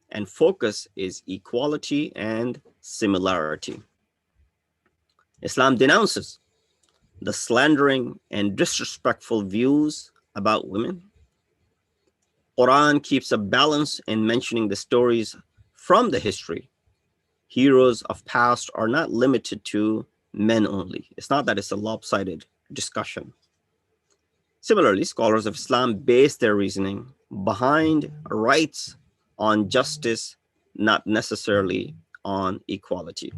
and focus is equality and similarity. Islam denounces the slandering and disrespectful views about women. Quran keeps a balance in mentioning the stories from the history. Heroes of past are not limited to men only. It's not that it's a lopsided discussion. Similarly, scholars of Islam base their reasoning behind rights on justice, not necessarily on equality.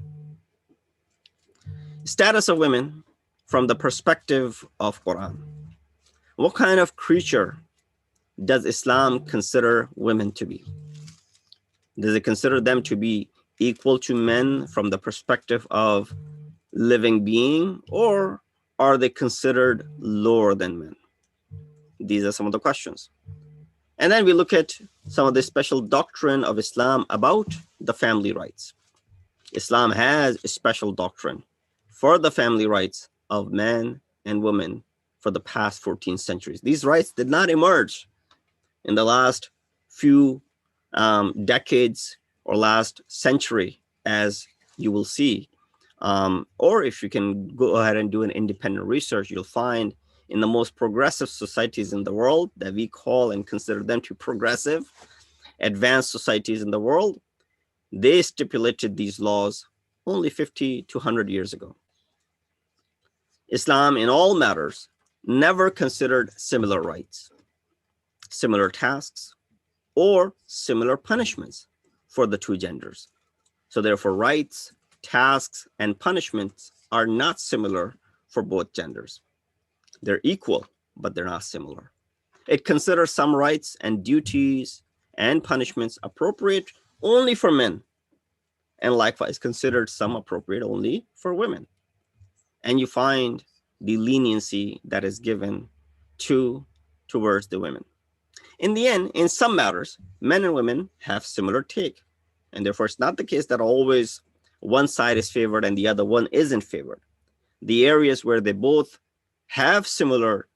Status of women from the perspective of Quran. What kind of creature does Islam consider women to be? Does it consider them to be equal to men from the perspective of living being, or are they considered lower than men? These are some of the questions. And then we look at some of the special doctrine of Islam about the family rights. Islam has a special doctrine for the family rights of men and women for the past 14 centuries. These rights did not emerge in the last few decades or last century, as you will see. Or if you can go ahead and do an independent research, you'll find in the most progressive societies in the world that we call and consider them to progressive, advanced societies in the world, they stipulated these laws only 50 to 100 years ago. Islam, in all matters, never considered similar rights, similar tasks, or similar punishments for the two genders. So therefore, rights, tasks, and punishments are not similar for both genders. They're equal, but they're not similar. It considers some rights and duties and punishments appropriate only for men, and likewise considered some appropriate only for women. And you find the leniency that is given towards the women. In the end, in some matters, men and women have similar take. And therefore, it's not the case that always one side is favored and the other one isn't favored. The areas where they both have similar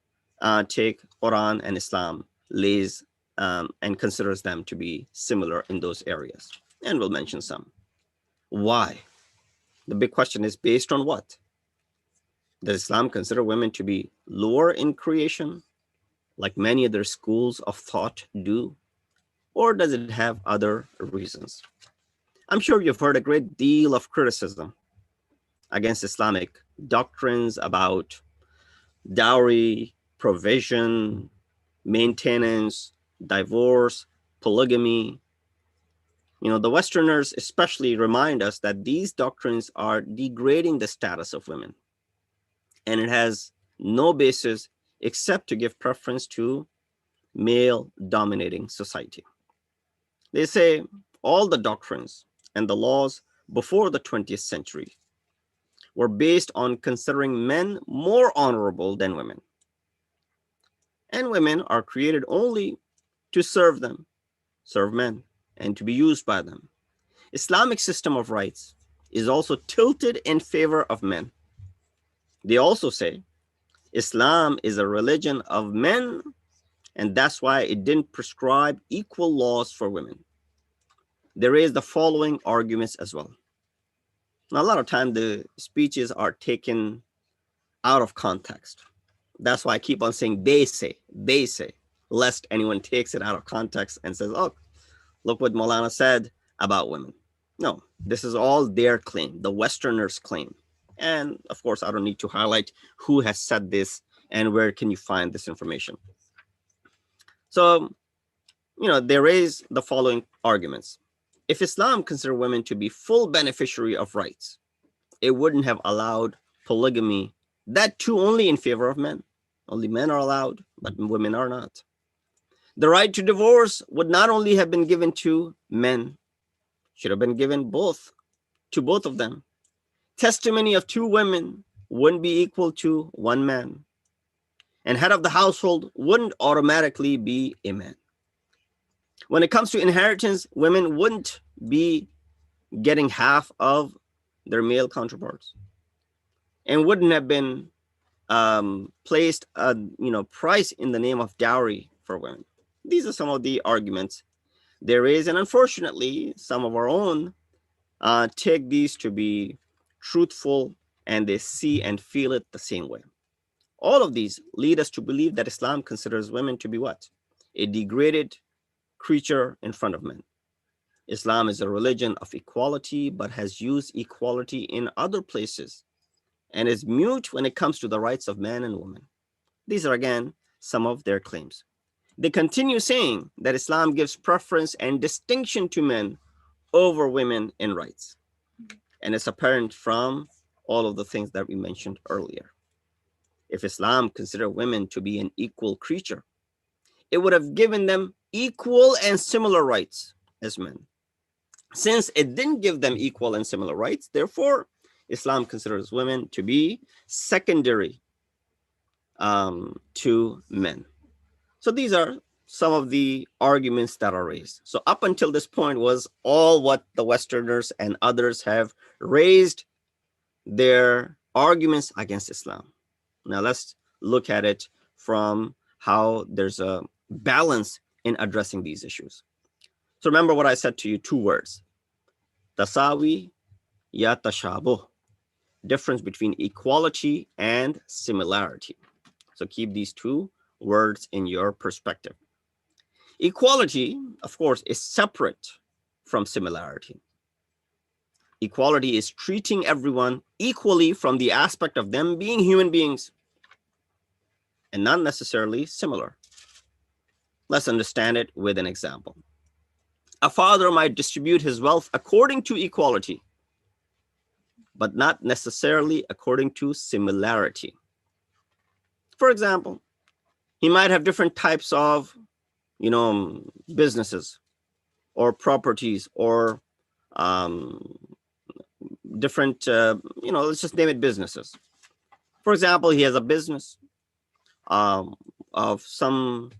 take, Quran and Islam lays and considers them to be similar in those areas. And we'll mention some. Why? The big question is based on what? Does Islam consider women to be lower in creation, like many other schools of thought do? Or does it have other reasons? I'm sure you've heard a great deal of criticism against Islamic doctrines about dowry, provision, maintenance, divorce, polygamy. You know, the Westerners especially remind us that these doctrines are degrading the status of women. And it has no basis except to give preference to male-dominating society. They say all the doctrines and the laws before the 20th century were based on considering men more honorable than women. And women are created only to serve them, serve men, and to be used by them. Islamic system of rights is also tilted in favor of men. They also say Islam is a religion of men, and that's why it didn't prescribe equal laws for women. There is the following arguments as well. Now, a lot of time the speeches are taken out of context. That's why I keep on saying they say, lest anyone takes it out of context and says, oh, look what Maulana said about women. No, this is all their claim, the Westerners' claim. And of course, I don't need to highlight who has said this and where can you find this information. So, you know, there is the following arguments. If Islam considered women to be full beneficiary of rights, it wouldn't have allowed polygamy, that too only in favor of men. Only men are allowed, but women are not. The right to divorce would not only have been given to men, should have been given to both of them. Testimony of two women wouldn't be equal to one man. And head of the household wouldn't automatically be a man. When it comes to inheritance, women wouldn't be getting half of their male counterparts and wouldn't have been placed a price in the name of dowry for women. These are some of the arguments there is, and unfortunately, some of our own take these to be truthful, and they see and feel it the same way. All of these lead us to believe that Islam considers women to be what? A degraded creature in front of men. Islam is a religion of equality, but has used equality in other places and is mute when it comes to the rights of man and woman. These are, again, some of their claims. They continue saying that Islam gives preference and distinction to men over women in rights. And it's apparent from all of the things that we mentioned earlier. If Islam considered women to be an equal creature, it would have given them equal and similar rights as men. Since it didn't give them equal and similar rights, therefore, Islam considers women to be secondary to men. So these are some of the arguments that are raised. So up until this point was all what the Westerners and others have raised their arguments against Islam. Now let's look at it from how there's a balance in addressing these issues. So remember what I said to you, two words. Tasawi ya tashabuh. Difference between equality and similarity. So keep these two words in your perspective. Equality, of course, is separate from similarity. Equality is treating everyone equally from the aspect of them being human beings and not necessarily similar. Let's understand it with an example. A father might distribute his wealth according to equality, but not necessarily according to similarity. For example, he might have different types of, businesses or properties or different, let's just name it businesses. For example, he has a business of some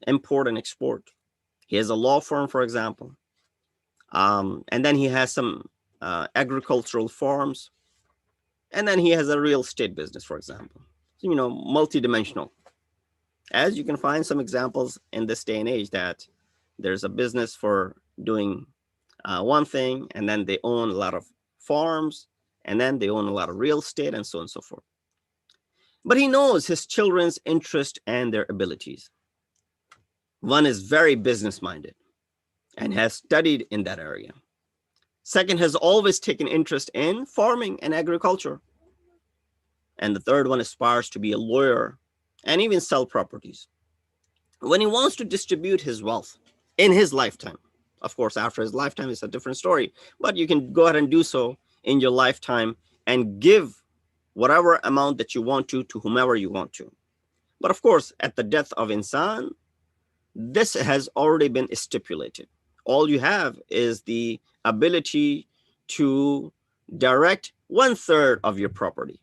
import and export. He has a law firm, for example. And then he has some agricultural farms. And then he has a real estate business, for example. Multidimensional. As you can find some examples in this day and age that there's a business for doing one thing, and then they own a lot of farms, and then they own a lot of real estate, and so on and so forth. But he knows his children's interest and their abilities. One is very business-minded and has studied in that area. Second, has always taken interest in farming and agriculture. And the third one aspires to be a lawyer and even sell properties. When he wants to distribute his wealth in his lifetime, of course, after his lifetime is a different story, but you can go ahead and do so in your lifetime and give whatever amount that you want to whomever you want to. But of course, at the death of insan, this has already been stipulated. All you have is the ability to direct 1/3 of your property.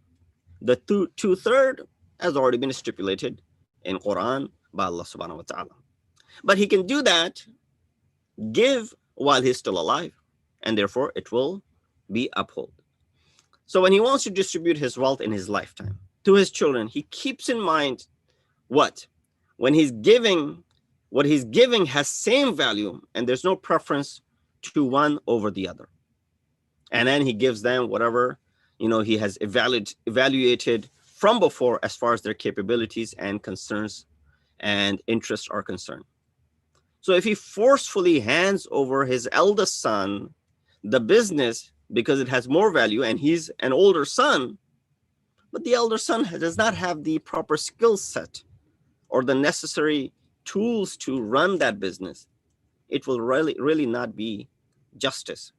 The 2/3 has already been stipulated in Quran by Allah subhanahu wa ta'ala. But he can do that, give while he's still alive, and therefore it will be upheld. So when he wants to distribute his wealth in his lifetime to his children, he keeps in mind what? When he's giving, what he's giving has same value, and there's no preference to one over the other. And then he gives them whatever he has evaluated from before as far as their capabilities and concerns and interests are concerned. So if he forcefully hands over his eldest son the business because it has more value and he's an older son, but the elder son does not have the proper skill set or the necessary tools to run that business, it will really not be justice.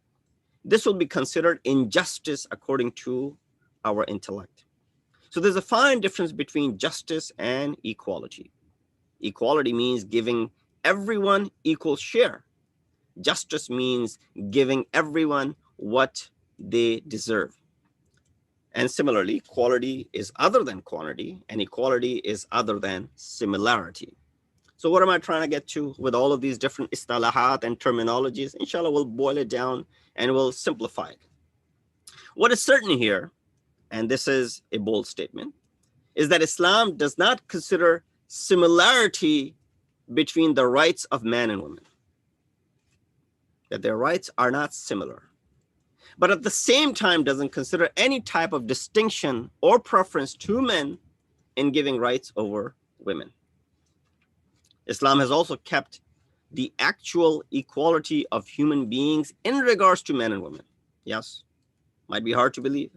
This will be considered injustice according to our intellect. So there's a fine difference between justice and equality. Equality means giving everyone equal share. Justice means giving everyone what they deserve. And similarly, quality is other than quantity, and equality is other than similarity. So what am I trying to get to with all of these different istalahat and terminologies? Inshallah, we'll boil it down and we'll simplify it. What is certain here, and this is a bold statement, is that Islam does not consider similarity between the rights of men and women, that their rights are not similar, but at the same time doesn't consider any type of distinction or preference to men in giving rights over women. Islam has also kept the actual equality of human beings in regards to men and women. Yes, might be hard to believe.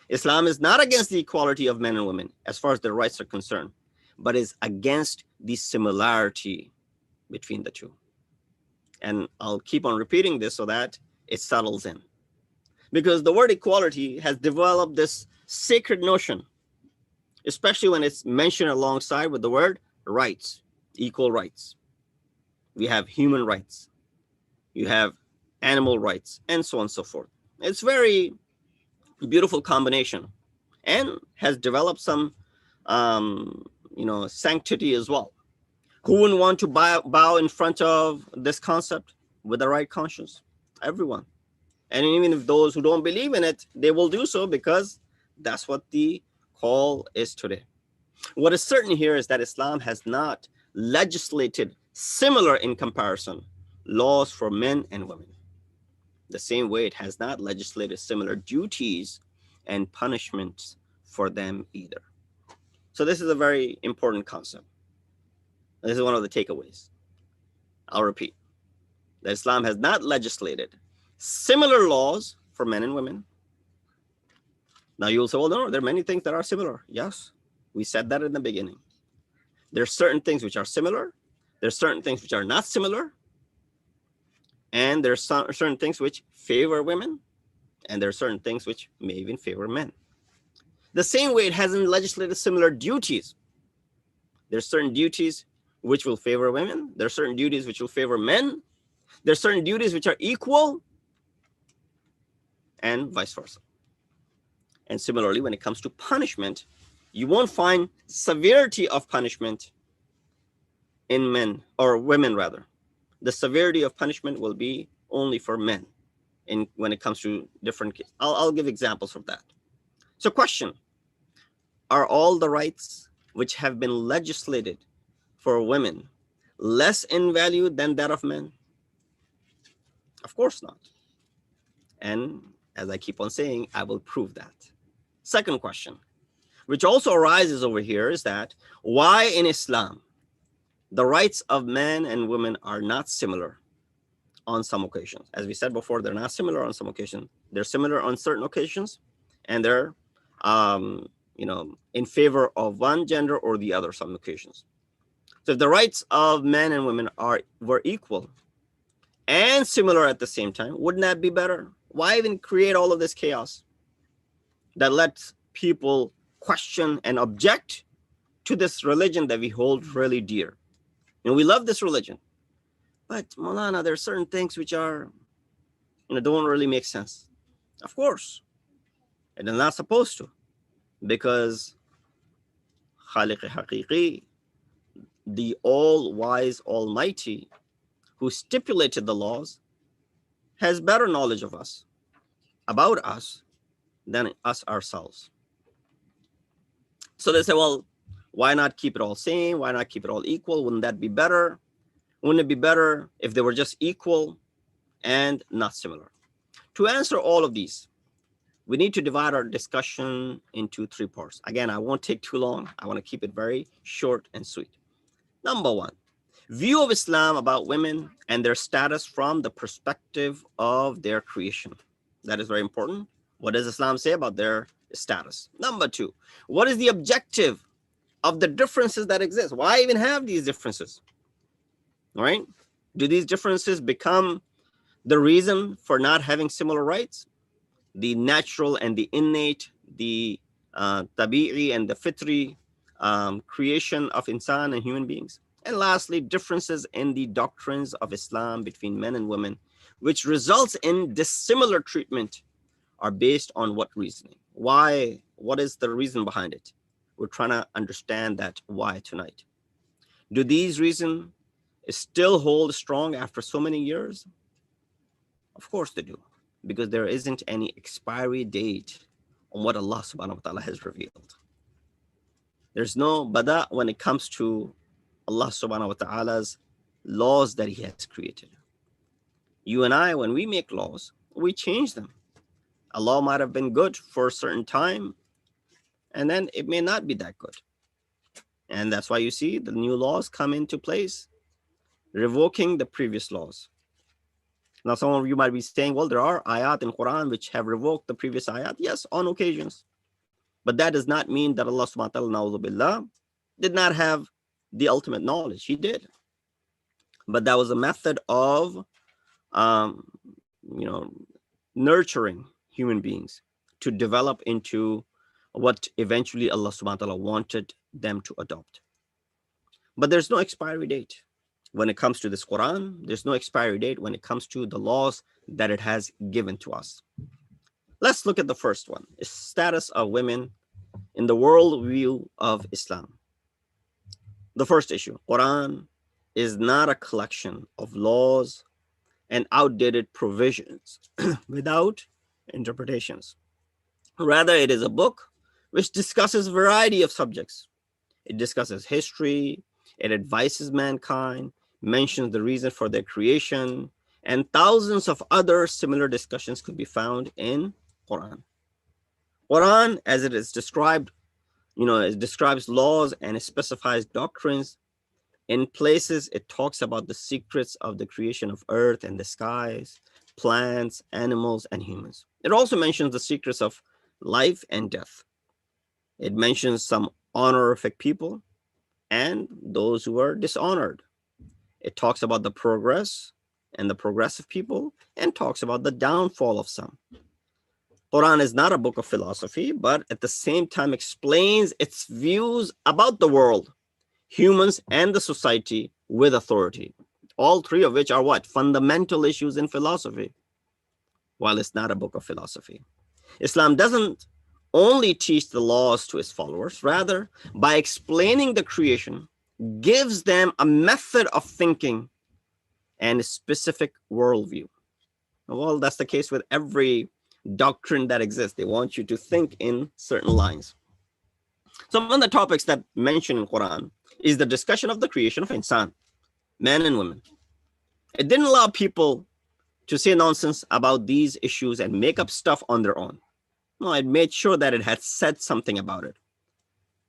Islam is not against the equality of men and women as far as their rights are concerned, but is against the similarity between the two. And I'll keep on repeating this so that it settles in. Because the word equality has developed this sacred notion, especially when it's mentioned alongside with the word rights, equal rights. We have human rights, you have animal rights, and so on and so forth. It's very beautiful combination and has developed some sanctity as well. Who wouldn't want to bow in front of this concept with the right conscience? Everyone. And even if those who don't believe in it, they will do so because that's what the call is today. What is certain here is that Islam has not legislated similar in comparison laws for men and women. The same way it has not legislated similar duties and punishments for them either. So this is a very important concept. This is one of the takeaways. I'll repeat that Islam has not legislated similar laws for men and women. Now you'll say, well, no, there are many things that are similar. Yes, we said that in the beginning. There are certain things which are similar. There are certain things which are not similar. And there are certain things which favor women. And there are certain things which may even favor men. The same way it hasn't legislated similar duties. There are certain duties which will favor women. There are certain duties which will favor men. There are certain duties which are equal. and vice versa. And similarly, when it comes to punishment, you won't find severity of punishment in men, or women rather. The severity of punishment will be only for men when it comes to different cases. I'll give examples of that. So question, are all the rights which have been legislated for women less in value than that of men? Of course not. And as I keep on saying, I will prove that. Second question, which also arises over here, is that why in Islam the rights of men and women are not similar on some occasions. As we said before, they're not similar on some occasions. They're similar on certain occasions, and they're in favor of one gender or the other some occasions. So if the rights of men and women were equal and similar at the same time, wouldn't that be better? Why even create all of this chaos that lets people question and object to this religion that we hold really dear? And we love this religion, but Maulana, there are certain things which are, don't really make sense. Of course, and they're not supposed to, because Khaliq-e Haqiqi, the all-wise, almighty, who stipulated the laws, has better knowledge of us, about us, than us ourselves. So they say, well, why not keep it all same? Why not keep it all equal? Wouldn't that be better? Wouldn't it be better if they were just equal and not similar? To answer all of these, we need to divide our discussion into 3 parts. Again, I won't take too long. I want to keep it very short and sweet. Number 1, view of Islam about women and their status from the perspective of their creation. That is very important. What does Islam say about their status? Number 2, what is the objective of the differences that exist? Why even have these differences? Right? Do these differences become the reason for not having similar rights? The natural and the innate, the tabi'i and the fitri creation of insan and human beings. And lastly, differences in the doctrines of Islam between men and women, which results in dissimilar treatment, are based on what reasoning? Why? What is the reason behind it? We're trying to understand that why tonight. Do these reasons still hold strong after so many years? Of course they do, because there isn't any expiry date on what Allah subhanahu wa ta'ala has revealed. There's no bada when it comes to Allah subhanahu wa ta'ala's laws that he has created. You and I, when we make laws, we change them. A law might have been good for a certain time, and then it may not be that good. And that's why you see the new laws come into place, revoking the previous laws. Now, some of you might be saying, well, there are ayat in Quran which have revoked the previous ayat. Yes, on occasions. But that does not mean that Allah subhanahu wa ta'ala, na'udhu billah, did not have the ultimate knowledge. He did. But that was a method of, nurturing human beings to develop into what eventually Allah subhanahu wa ta'ala wanted them to adopt. But there's no expiry date. When it comes to this Quran, there's no expiry date when it comes to the laws that it has given to us. Let's look at the first one, the status of women in the world view of Islam. The first issue, Quran is not a collection of laws and outdated provisions without interpretations. Rather, it is a book which discusses a variety of subjects. It discusses history, it advises mankind, mentions the reason for their creation, and thousands of other similar discussions could be found in Quran. Quran, as it is described, it describes laws and it specifies doctrines. In places, it talks about the secrets of the creation of earth and the skies, plants, animals, and humans. It also mentions the secrets of life and death. It mentions some honorific people and those who are dishonored. It talks about the progress and the progressive people and talks about the downfall of some. Quran is not a book of philosophy, but at the same time explains its views about the world, humans, and the society with authority. All three of which are what? Fundamental issues in philosophy. while it's not a book of philosophy. Islam doesn't only teach the laws to its followers, rather, by explaining the creation, gives them a method of thinking and a specific worldview. Well, that's the case with every doctrine that exists. They want you to think in certain lines. So one of the topics that mentioned in Quran is the discussion of the creation of insan, men and women. It didn't allow people to say nonsense about these issues and make up stuff on their own. No, it made sure that it had said something about it.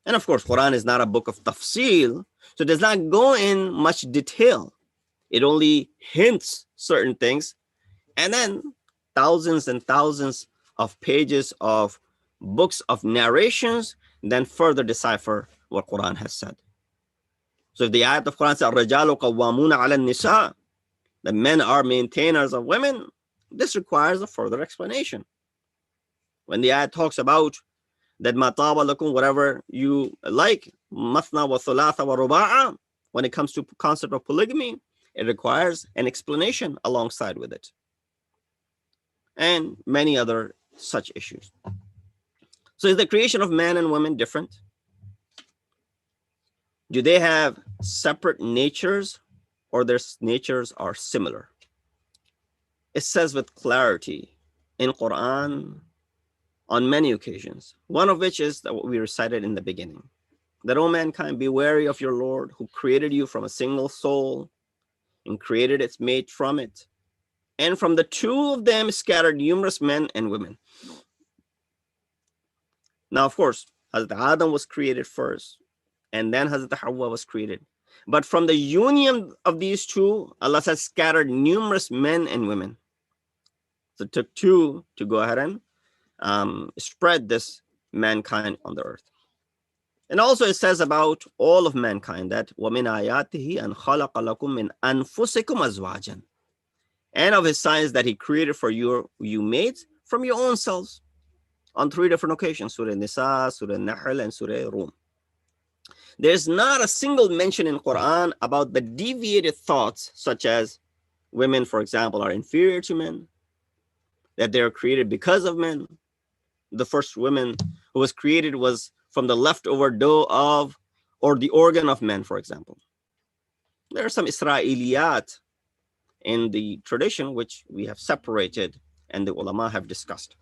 And of course, Quran is not a book of tafsil, so it does not go in much detail. It only hints certain things, and then thousands and thousands of pages of books of narrations then further decipher what Quran has said. So if the ayat of Quran says, "Ar-rajalu qawwamuna 'ala an-nisa," the men are maintainers of women, this requires a further explanation. When the ayat talks about that mataba lakum, whatever you like, mathna wa thulatha wa ruba'a, when it comes to concept of polygamy, it requires an explanation alongside with it. And many other such issues. So is the creation of man and women different? Do they have separate natures, or their natures are similar? It says with clarity in Quran on many occasions, one of which is that what we recited in the beginning, that, O mankind, be wary of your Lord, who created you from a single soul and created its mate from it, and from the two of them scattered numerous men and women. Now, of course, Hazrat Adam was created first, and then Hazrat Hawa was created. But from the union of these two, Allah has scattered numerous men and women. So it took two to go ahead and spread this mankind on the earth. And also it says about all of mankind that وَمِنْ آيَاتِهِ أَنْ خَلَقَ لَكُم مِّنْ أَنفُسِكُمْ أَزْوَاجًا, and of his signs that he created for you mates from your own selves on 3 different occasions, Surah Nisa, Surah Nahl, and Surah Rum. There's not a single mention in Quran about the deviated thoughts, such as women, for example, are inferior to men, that they are created because of men. The first woman who was created was from the leftover dough of, or the organ of men, for example. There are some Israeliyat in the tradition which we have separated and the ulama have discussed.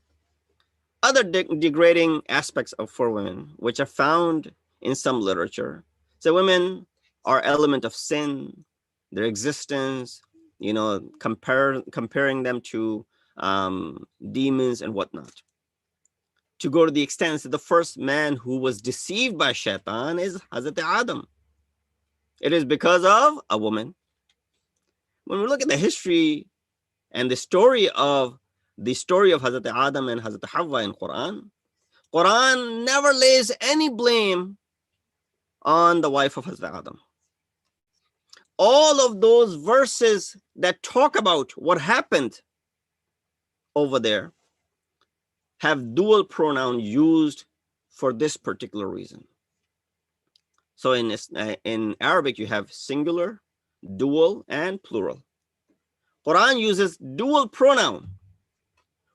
Other degrading aspects for women, which are found in some literature. So women are element of sin, their existence, comparing them to demons and whatnot. To go to the extent that the first man who was deceived by shaitan is Hazrat Adam. It is because of a woman. When we look at the history and the story of Hazrat Adam and Hazrat Hawa in Quran never lays any blame on the wife of Hazrat Adam. All of those verses that talk about what happened over there have dual pronoun used for this particular reason. So in Arabic, you have singular, dual, and plural. Quran uses dual pronoun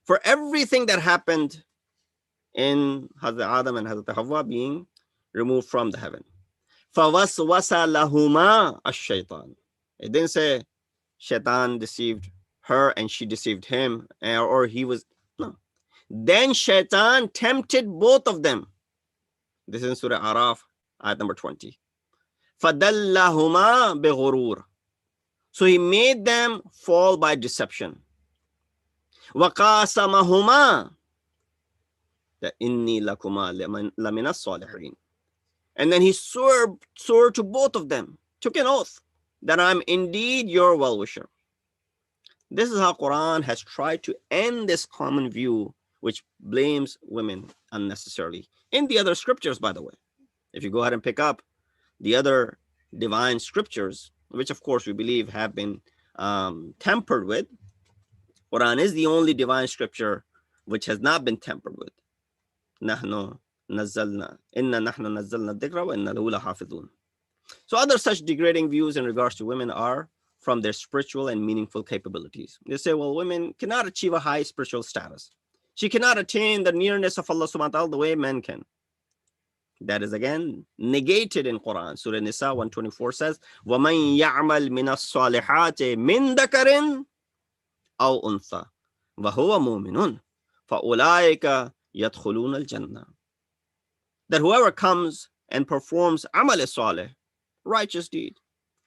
for everything that happened in Hazrat Adam and Hazrat Hawa being removed from the heaven. فَوَسْوَسَ لَهُمَا الشَّيْطَانِ. It didn't say shaitan deceived her and she deceived him, or he was, no. Then shaitan tempted both of them. This is in Surah Araf, ayat number 20. فَدَلَّهُمَا بِغُرُورٍ. So he made them fall by deception. وَقَاسَمَهُمَا إِنِّي لَكُمَا لَمِنَ الصَّالِحِينَ. And then he swore to both of them, took an oath that I'm indeed your well-wisher. This is how Quran has tried to end this common view which blames women unnecessarily. In the other scriptures, by the way, if you go ahead and pick up the other divine scriptures, which of course we believe have been tempered with, Quran is the only divine scripture which has not been tempered with. نحن نزلنا إن نحن نزلنا الذكر وإنا له لحافظون. So other such degrading views in regards to women are from their spiritual and meaningful capabilities. They say, well, women cannot achieve a high spiritual status. She cannot attain the nearness of Allah subhanahu wa ta'ala the way men can. That is again negated in Quran. Surah Nisa 124 says, وَمَنْ يَعْمَلْ مِنَ الصَّالِحَاتِ مِنْ ذَكَرٍ أَوْ أُنْثَى وَهُوَ مُؤْمِنٌ فَأُولَٰئِكَ يَدْخُلُونَ الْجَنَّةَ. That whoever comes and performs amal salih, righteous deed,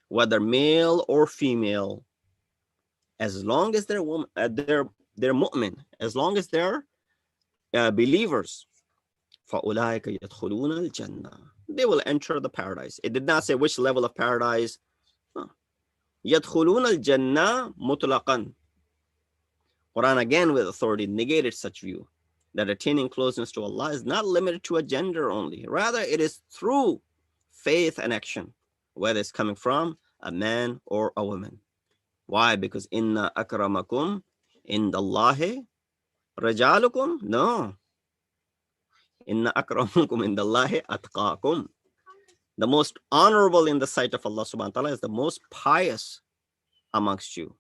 whether male or female, as long as they're mu'min, as long as they're believers, فَأُولَٰئِكَ يَدْخُلُونَ الْجَنَّةَ. They will enter the paradise. It did not say which level of paradise. يَدْخُلُونَ الْجَنَّةَ مُطْلَقًا. Quran again with authority negated such view, that attaining closeness to Allah is not limited to a gender only. Rather, it is through faith and action, whether it's coming from a man or a woman. Why? Because inna akramakum indallahi rajalukum. No. Inna akramakum indallahi atqakum. The most honorable in the sight of Allah subhanahu wa ta'ala is the most pious amongst you.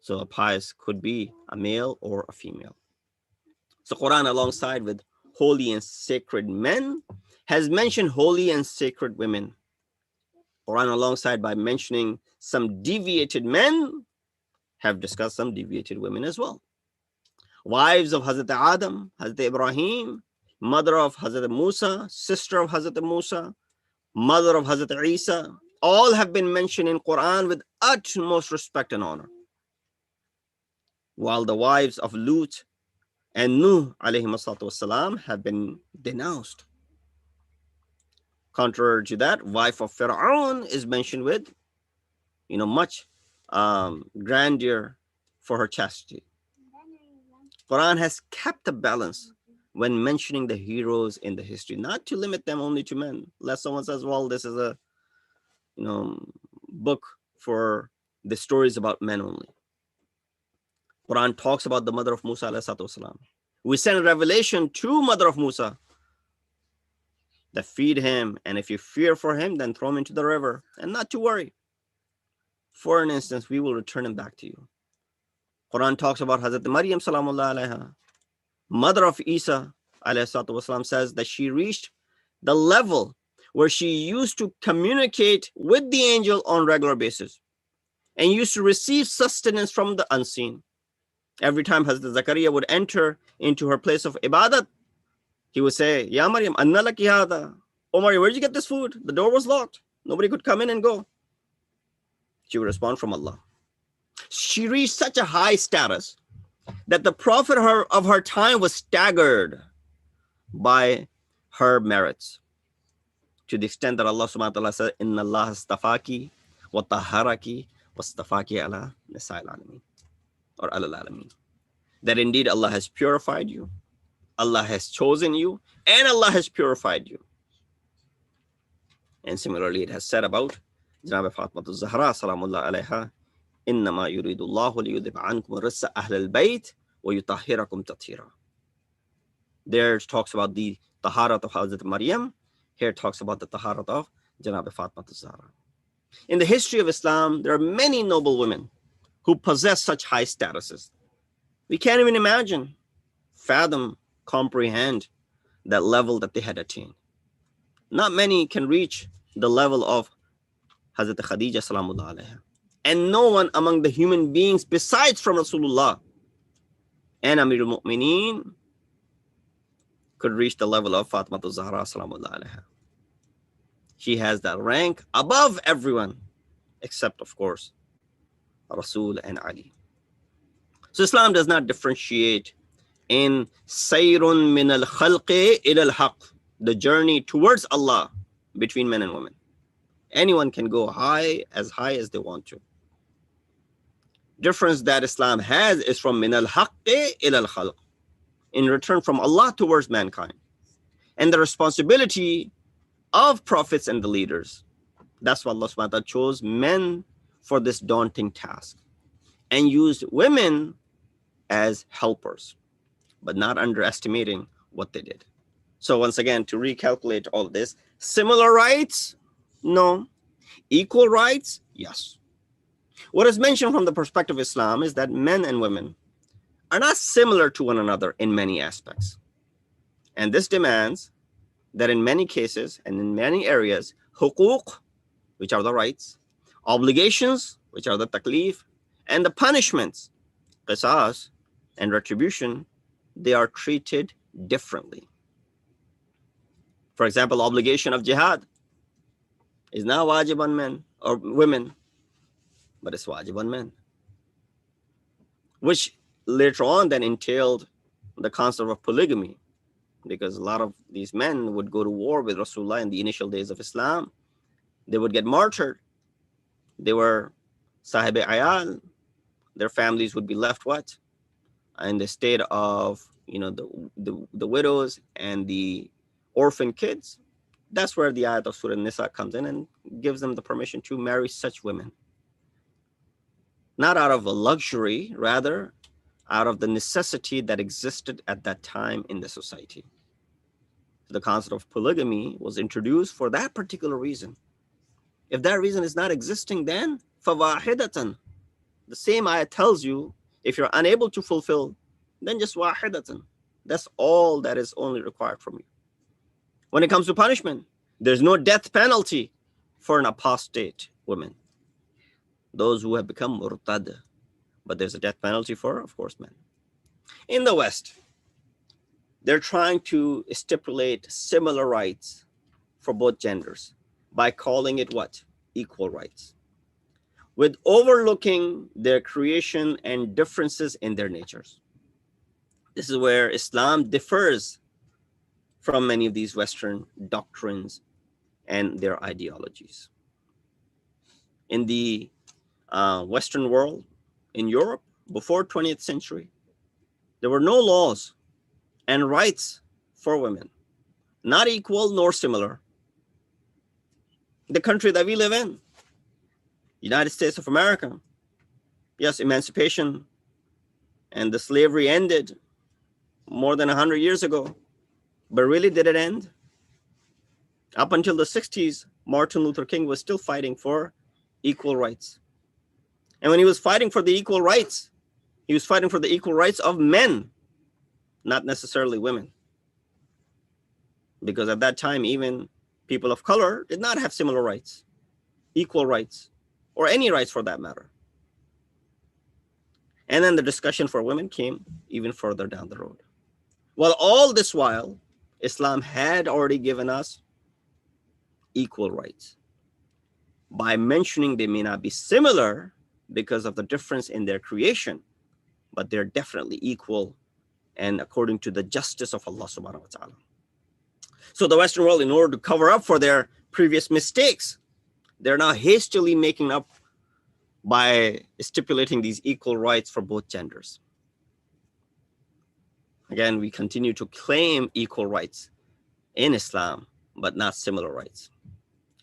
So a pious could be a male or a female. So Quran, alongside with holy and sacred men, has mentioned holy and sacred women. Quran, alongside by mentioning some deviated men, have discussed some deviated women as well. Wives of Hazrat Adam, Hazrat Ibrahim, mother of Hazrat Musa, sister of Hazrat Musa, mother of Hazrat Isa, all have been mentioned in Quran with utmost respect and honor. While the wives of Lut and Nuh alayhi wassalam have been denounced. Contrary to that, wife of Fir'aun is mentioned with, much grandeur for her chastity. Quran has kept a balance when mentioning the heroes in the history, not to limit them only to men. Lest someone says, well, this is a book for the stories about men only. Quran talks about the mother of Musa alayhi salam. We send revelation to mother of Musa that feed him, and if you fear for him, then throw him into the river, and not to worry. For an instance, we will return him back to you. Quran talks about Hazrat Maryam salamullah alayha, mother of Isa alayhi wasalam, says that she reached the level where she used to communicate with the angel on regular basis and used to receive sustenance from the unseen. Every time Hazrat Zakaria would enter into her place of ibadat, he would say, Ya Maryam, anna laki hada. Oh Maryam, where did you get this food? The door was locked. Nobody could come in and go. She would respond, from Allah. She reached such a high status that the Prophet of her time was staggered by her merits, to the extent that Allah subhanahu wa ta'ala said, Inna Allah astafaki wa taharaki wa astafaki ala nisa'il alamin, or alal alamin. That indeed Allah has purified you, Allah has chosen you, and Allah has purified you. And similarly, it has said about Janab Fatima Zahra salamullah alayha, Innama yuridullahu liyudhib ankum rissa ahl al-bayt wa yutahhirakum tathira. There it talks about the taharat of Hazrat Maryam. Here it talks about the taharat of Janab Fatima Zahra. In the history of Islam, there are many noble women who possess such high statuses. We can't even imagine, fathom, comprehend that level that they had attained. Not many can reach the level of Hazrat Khadija salamullah alayha. And no one among the human beings besides from Rasulullah and Amirul Mu'mineen could reach the level of Fatima Zahra salamullah alayha. She has that rank above everyone, except, of course, Rasul and Ali. So Islam does not differentiate in sayrun min al-khalqi ila al-haq, the journey towards Allah between men and women. Anyone can go high as they want to. Difference that Islam has is from min al-haqqi ila al-khalq, in return from Allah towards mankind. And the responsibility of prophets and the leaders. That's why Allah subhanahu wa ta'ala chose men for this daunting task and used women as helpers, but not underestimating what they did. So once again, to recalculate all of this, similar rights? No. Equal rights? Yes. What is mentioned from the perspective of Islam is that men and women are not similar to one another in many aspects. And this demands that in many cases and in many areas, huquq, which are the rights, obligations, which are the taklif, and the punishments, qisas, and retribution, they are treated differently. For example, obligation of jihad is not wajib on men or women, but it's wajib on men, which later on then entailed the concept of polygamy, because a lot of these men would go to war with Rasulullah in the initial days of Islam. They would get martyred. They were sahib ayal. Their families would be left what? In the state of, the widows and the orphan kids. That's where the ayat of Surah Nisa comes in and gives them the permission to marry such women. Not out of a luxury, rather out of the necessity that existed at that time in the society. The concept of polygamy was introduced for that particular reason. If that reason is not existing, then فَوَاحِدَةً. The same ayat tells you, if you're unable to fulfill, then just wahidatan. That's all that is only required from you. When it comes to punishment, there's no death penalty for an apostate woman, those who have become murtad. But there's a death penalty for, of course, men. In the West, they're trying to stipulate similar rights for both genders by calling it what? Equal rights, with overlooking their creation and differences in their natures. This is where Islam differs from many of these Western doctrines and their ideologies. In the Western world, in Europe, before 20th century, there were no laws and rights for women, not equal nor similar. The country that we live in, United States of America, yes, emancipation and the slavery ended more than 100 years ago, but really did it end? Up until the 60s, Martin Luther King was still fighting for equal rights. And when he was fighting for the equal rights, he was fighting for the equal rights of men, not necessarily women. Because at that time, even people of color did not have similar rights, equal rights, or any rights for that matter. And then the discussion for women came even further down the road. Well, all this while, Islam had already given us equal rights by mentioning they may not be similar because of the difference in their creation, but they're definitely equal and according to the justice of Allah subhanahu wa ta'ala. So the Western world, in order to cover up for their previous mistakes, they're now hastily making up by stipulating these equal rights for both genders. Again, we continue to claim equal rights in Islam, but not similar rights.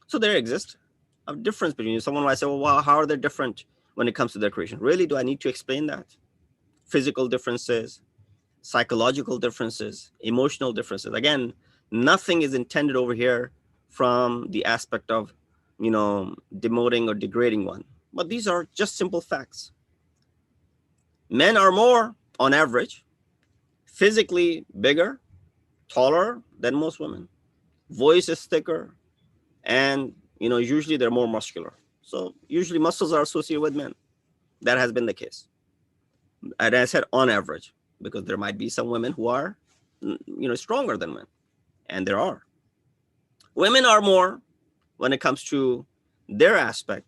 So there exists a difference between you. Someone might say, well, how are they different when it comes to their creation? Really, do I need to explain that? Physical differences, psychological differences, emotional differences. Again, nothing is intended over here from the aspect of, demoting or degrading one. But these are just simple facts. Men are more, on average, physically bigger, taller than most women. Voice is thicker, and usually they're more muscular. So usually muscles are associated with men. That has been the case. And I said on average, because there might be some women who are, stronger than men, and there are. Women are more when it comes to their aspect.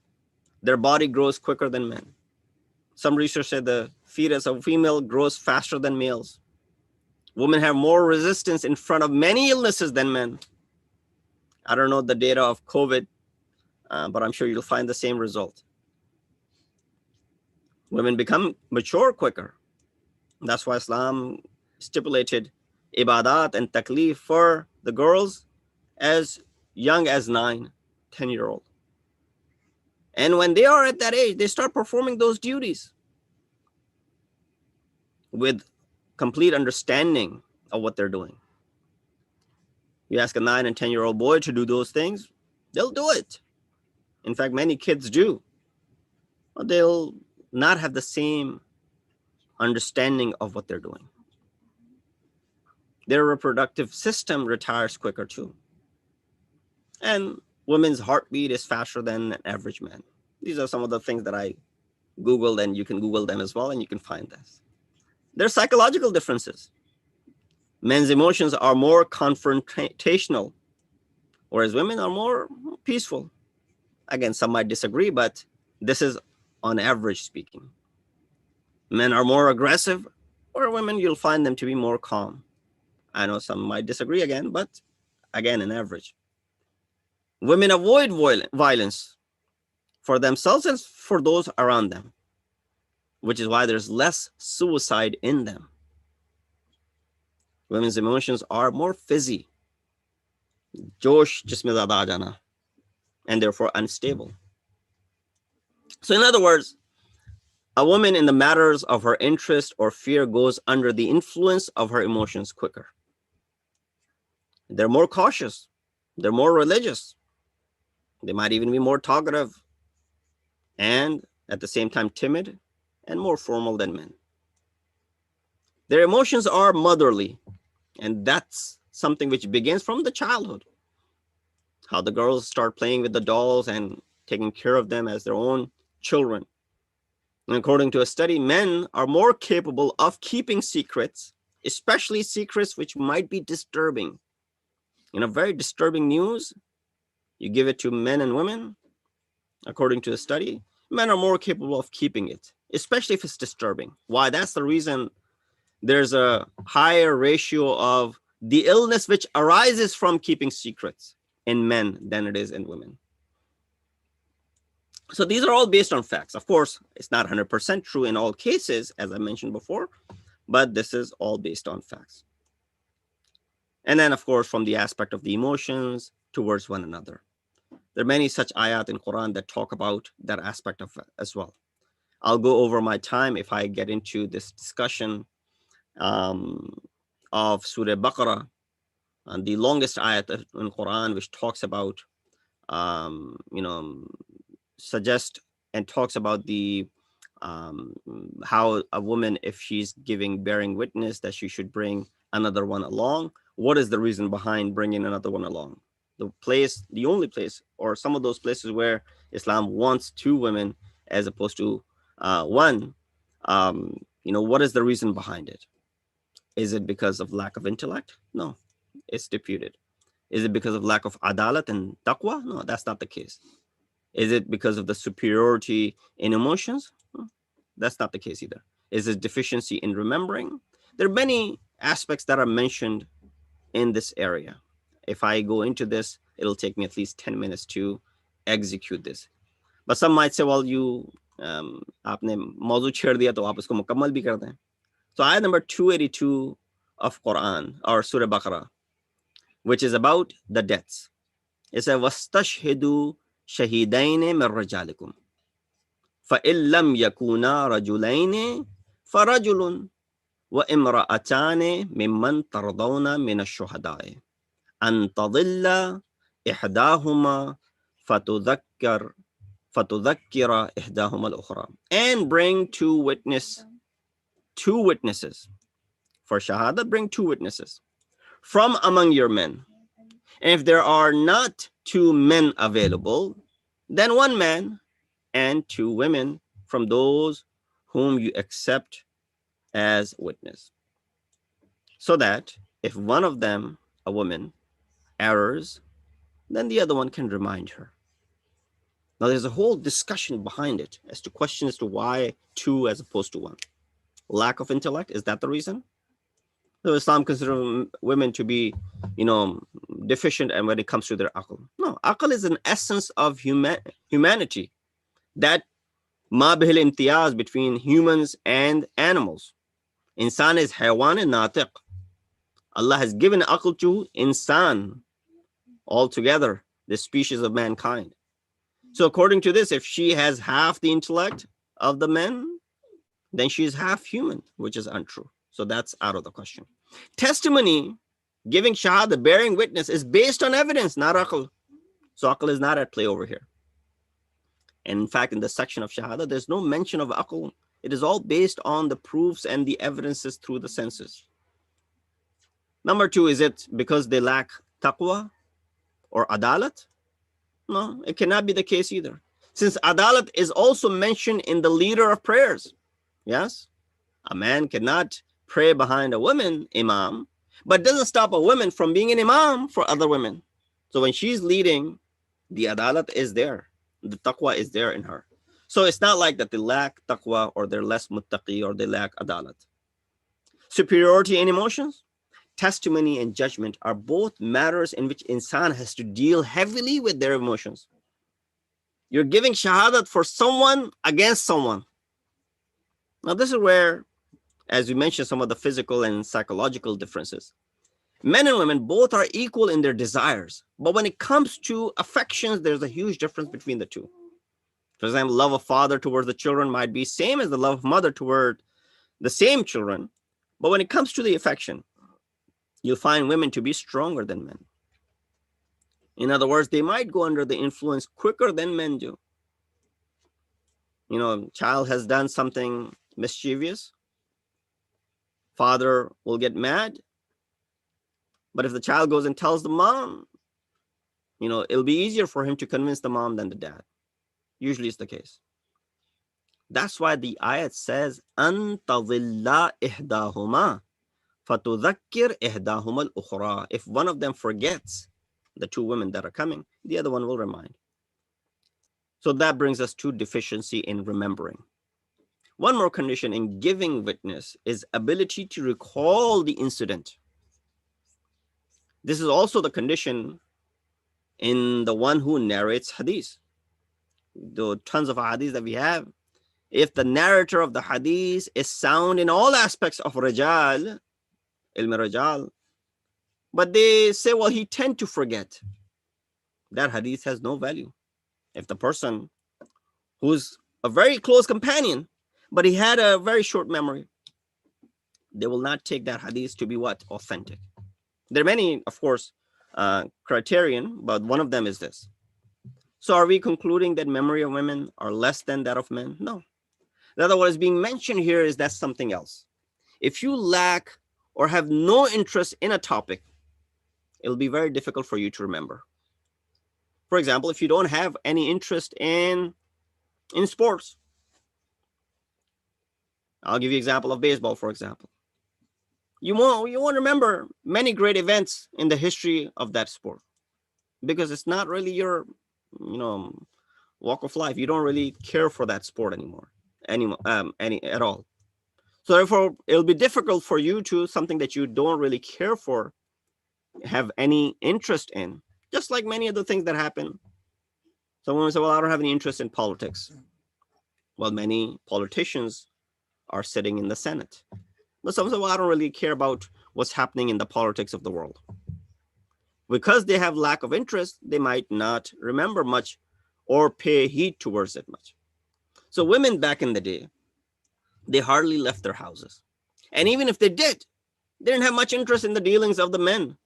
Their body grows quicker than men. Some research said the fetus of a female grows faster than males. Women have more resistance in front of many illnesses than men. I don't know the data of COVID, but I'm sure you'll find the same result. Women become mature quicker. That's why Islam stipulated ibadat and taklif for the girls as young as 9, 10-year-old. And when they are at that age, they start performing those duties with complete understanding of what they're doing. You ask a 9 and 10-year-old boy to do those things, they'll do it. In fact, many kids do. they'll not have the same understanding of what they're doing. Their reproductive system retires quicker too. And women's heartbeat is faster than an average man. These are some of the things that I Googled, and you can Google them as well, and you can find this. There's psychological differences. Men's emotions are more confrontational, whereas women are more peaceful. Again, some might disagree, but this is on average speaking. Men are more aggressive, or women, you'll find them to be more calm. I know some might disagree again, but again, an average. Women avoid violence for themselves and for those around them, which is why there's less suicide in them. Women's emotions are more fizzy, josh jisme zyada aa jana, and therefore unstable. So in other words, a woman in the matters of her interest or fear goes under the influence of her emotions quicker. They're more cautious. They're more religious. They might even be more talkative and at the same time timid and more formal than men. Their emotions are motherly, and that's something which begins from the childhood. How the girls start playing with the dolls and taking care of them as their own children. And according to a study, men are more capable of keeping secrets, especially secrets which might be disturbing. Very disturbing news, you give it to men and women. According to the study, men are more capable of keeping it, especially if it's disturbing. Why? That's the reason there's a higher ratio of the illness which arises from keeping secrets in men than it is in women. So these are all based on facts. Of course, it's not 100% true in all cases, as I mentioned before, but this is all based on facts. And then, of course, from the aspect of the emotions towards one another. There are many such ayat in Quran that talk about that aspect of it as well. I'll go over my time if I get into this discussion of Surah Baqarah, and the longest ayat in Quran, which talks about, suggest and talks about the how a woman, if she's bearing witness, that she should bring another one along. What is the reason behind bringing another one along? The only place, or some of those places where Islam wants two women as opposed to one, what is the reason behind it? Is it because of lack of intellect? No, it's disputed. Is it because of lack of adalat and taqwa? No, that's not the case. Is it because of the superiority in emotions? That's not the case either. Is it deficiency in remembering? There are many aspects that are mentioned in this area. If I go into this, it'll take me at least 10 minutes to execute this. But some might say, well, आपने मौजू छेड़ दिया तो आप इसको मुकम्मल भी कर दें. So ayat number 282 of Quran, or Surah Baqarah, which is about the deaths. It says, وَاسْتَشْهِدُوا شَهِيدَيْنِ مِنْ رِجَالِكُمْ فَإِنْ لَمْ يَكُونَا رَجُلَيْنِ فَرَجُلٌ وَإِمْرَأَتَانِ مِمَّنْ تَرْضَوْنَ مِنَ الشُّهَدَاءِ أَنْ تَضِلَّ إِحْدَاهُمَا فَتُذَكِّرَ إِحْدَاهُمَا الْأُخْرَى. And bring two witnesses. For shahada, bring two witnesses from among your men. And if there are not two men available, then one man and two women from those whom you accept as witness. So that if one of them, a woman, errors, then the other one can remind her. Now there's a whole discussion behind it as to questions as to why two as opposed to one. Lack of intellect, is that the reason? So Islam considers women to be, deficient, and when it comes to their aql. No, aql is an essence of humanity. That ma bihil imtiyaz between humans and animals. Insan is haywan and natiq. Allah has given aql to insan altogether, the species of mankind. So according to this, if she has half the intellect of the men, then she is half human, which is untrue. So that's out of the question. Testimony, giving shahada, bearing witness, is based on evidence, not aql. So aql is not at play over here. And in fact, in the section of Shahada, there's no mention of aql. It is all based on the proofs and the evidences through the senses. Number two, is it because they lack taqwa or adalat? No, it cannot be the case either. Since adalat is also mentioned in the leader of prayers. Yes, a man cannot pray behind a woman imam, but doesn't stop a woman from being an imam for other women. So when she's leading, the adalat is there. The taqwa is there in her. So it's not like that they lack taqwa or they're less muttaqi or they lack adalat. Superiority in emotions, testimony and judgment are both matters in which insan has to deal heavily with their emotions. You're giving shahadat for someone against someone. Now this is where, as we mentioned, some of the physical and psychological differences. Men and women both are equal in their desires, but when it comes to affections, there's a huge difference between the two. For example, love of father towards the children might be same as the love of mother toward the same children, but when it comes to the affection, you'll find women to be stronger than men. In other words, they might go under the influence quicker than men do. You know, child has done something mischievous, father will get mad, but if the child goes and tells the mom, you know, it'll be easier for him to convince the mom than the dad. Usually it's the case. That's why the ayat says, "Antadilla ihdahuma, fatudhakkir ihdahuma al-ukhra." If one of them forgets, the two women that are coming, the other one will remind. So that brings us to deficiency in remembering. One more condition in giving witness is ability to recall the incident. This is also the condition in the one who narrates hadith. The tons of hadith that we have, if the narrator of the hadith is sound in all aspects of rajal, ilm rajal, but they say, well, he tend to forget, that hadith has no value. If the person who's a very close companion, but he had a very short memory, they will not take that hadith to be what? Authentic. There are many, of course, criterion, but one of them is this. So are we concluding that memory of women are less than that of men? No. In other words, what is being mentioned here is that's something else. If you lack or have no interest in a topic, it'll be very difficult for you to remember. For example, if you don't have any interest in sports, I'll give you an example of baseball, for example. You won't remember many great events in the history of that sport because it's not really your, walk of life. You don't really care for that sport anymore, at all. So therefore, it'll be difficult for you to something that you don't really care for, have any interest in, just like many of the things that happen. Someone will say, well, I don't have any interest in politics. Well, many politicians are sitting in the Senate. But some say, well, I don't really care about what's happening in the politics of the world. Because they have lack of interest, they might not remember much or pay heed towards it much. So women back in the day, they hardly left their houses. And even if they did, they didn't have much interest in the dealings of the men,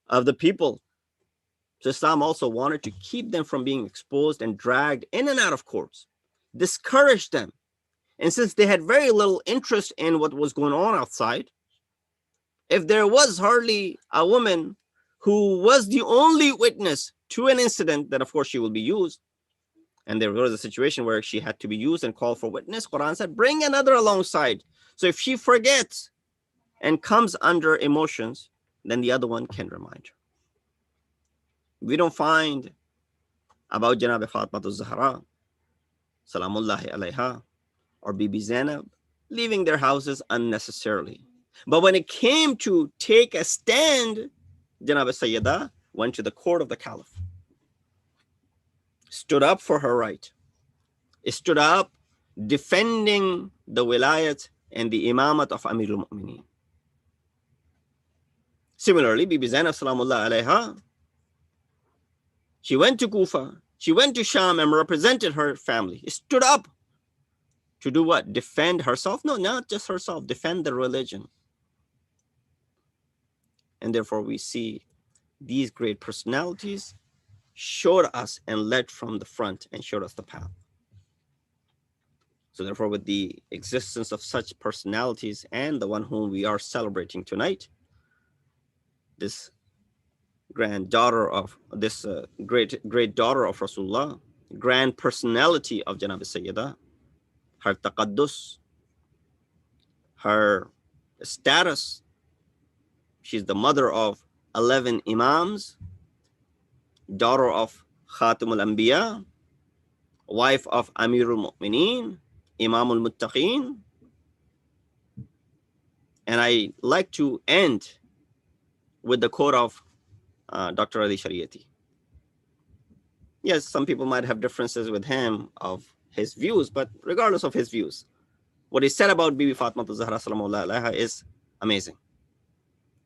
of the people. So Islam also wanted to keep them from being exposed and dragged in and out of courts, discourage them. And since they had very little interest in what was going on outside, if there was hardly a woman who was the only witness to an incident, then of course she will be used. And there was a situation where she had to be used and called for witness. Quran said, bring another alongside. So if she forgets and comes under emotions, then the other one can remind her. We don't find about Janab Fatima Zahra, Salamullahi alayha, or Bibi Zainab leaving their houses unnecessarily. But when it came to take a stand, Janab Sayyidah went to the court of the Caliph, stood up for her right, stood up defending the wilayat and the imamat of Amirul Mu'mineen. Similarly, Bibi Zainab Salamullah alayha, she went to Kufa, she went to Sham and represented her family, stood up to do what? Defend herself? No, not just herself, defend the religion. And therefore we see these great personalities showed us and led from the front and showed us the path. So therefore, with the existence of such personalities and the one whom we are celebrating tonight, this granddaughter of this great daughter of Rasulullah, grand personality of Janab Sayyidah, her taqaddus, her status, she's the mother of 11 imams, daughter of Khatimul Anbiya, wife of Amirul Mu'mineen, Imamul Muttaqeen. And I like to end with the quote of Dr. Ali Shariati. Yes, some people might have differences with him of his views, but regardless of his views, what he said about Bibi Fatima Zahra Salamullah Alaiha is amazing.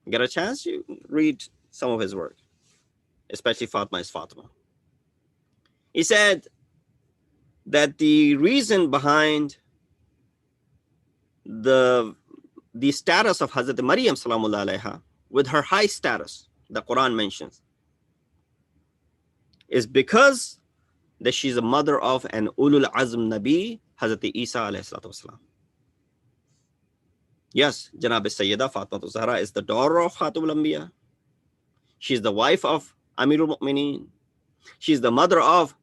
Get a chance, you read some of his work, especially Fatima is Fatima. He said that the reason behind the status of Hazrat Maryam Salamullah Alaiha, with her high status, the Quran mentions, is because that she's a mother of an Ulul Azm Nabi, Hazrat Isa alayhi salatu wasalam. Yes, Janab Sayyidah Fatima Zahra is the daughter of Khatimul Anbiya. She's the wife of Amirul Mu'mineen. She's the mother of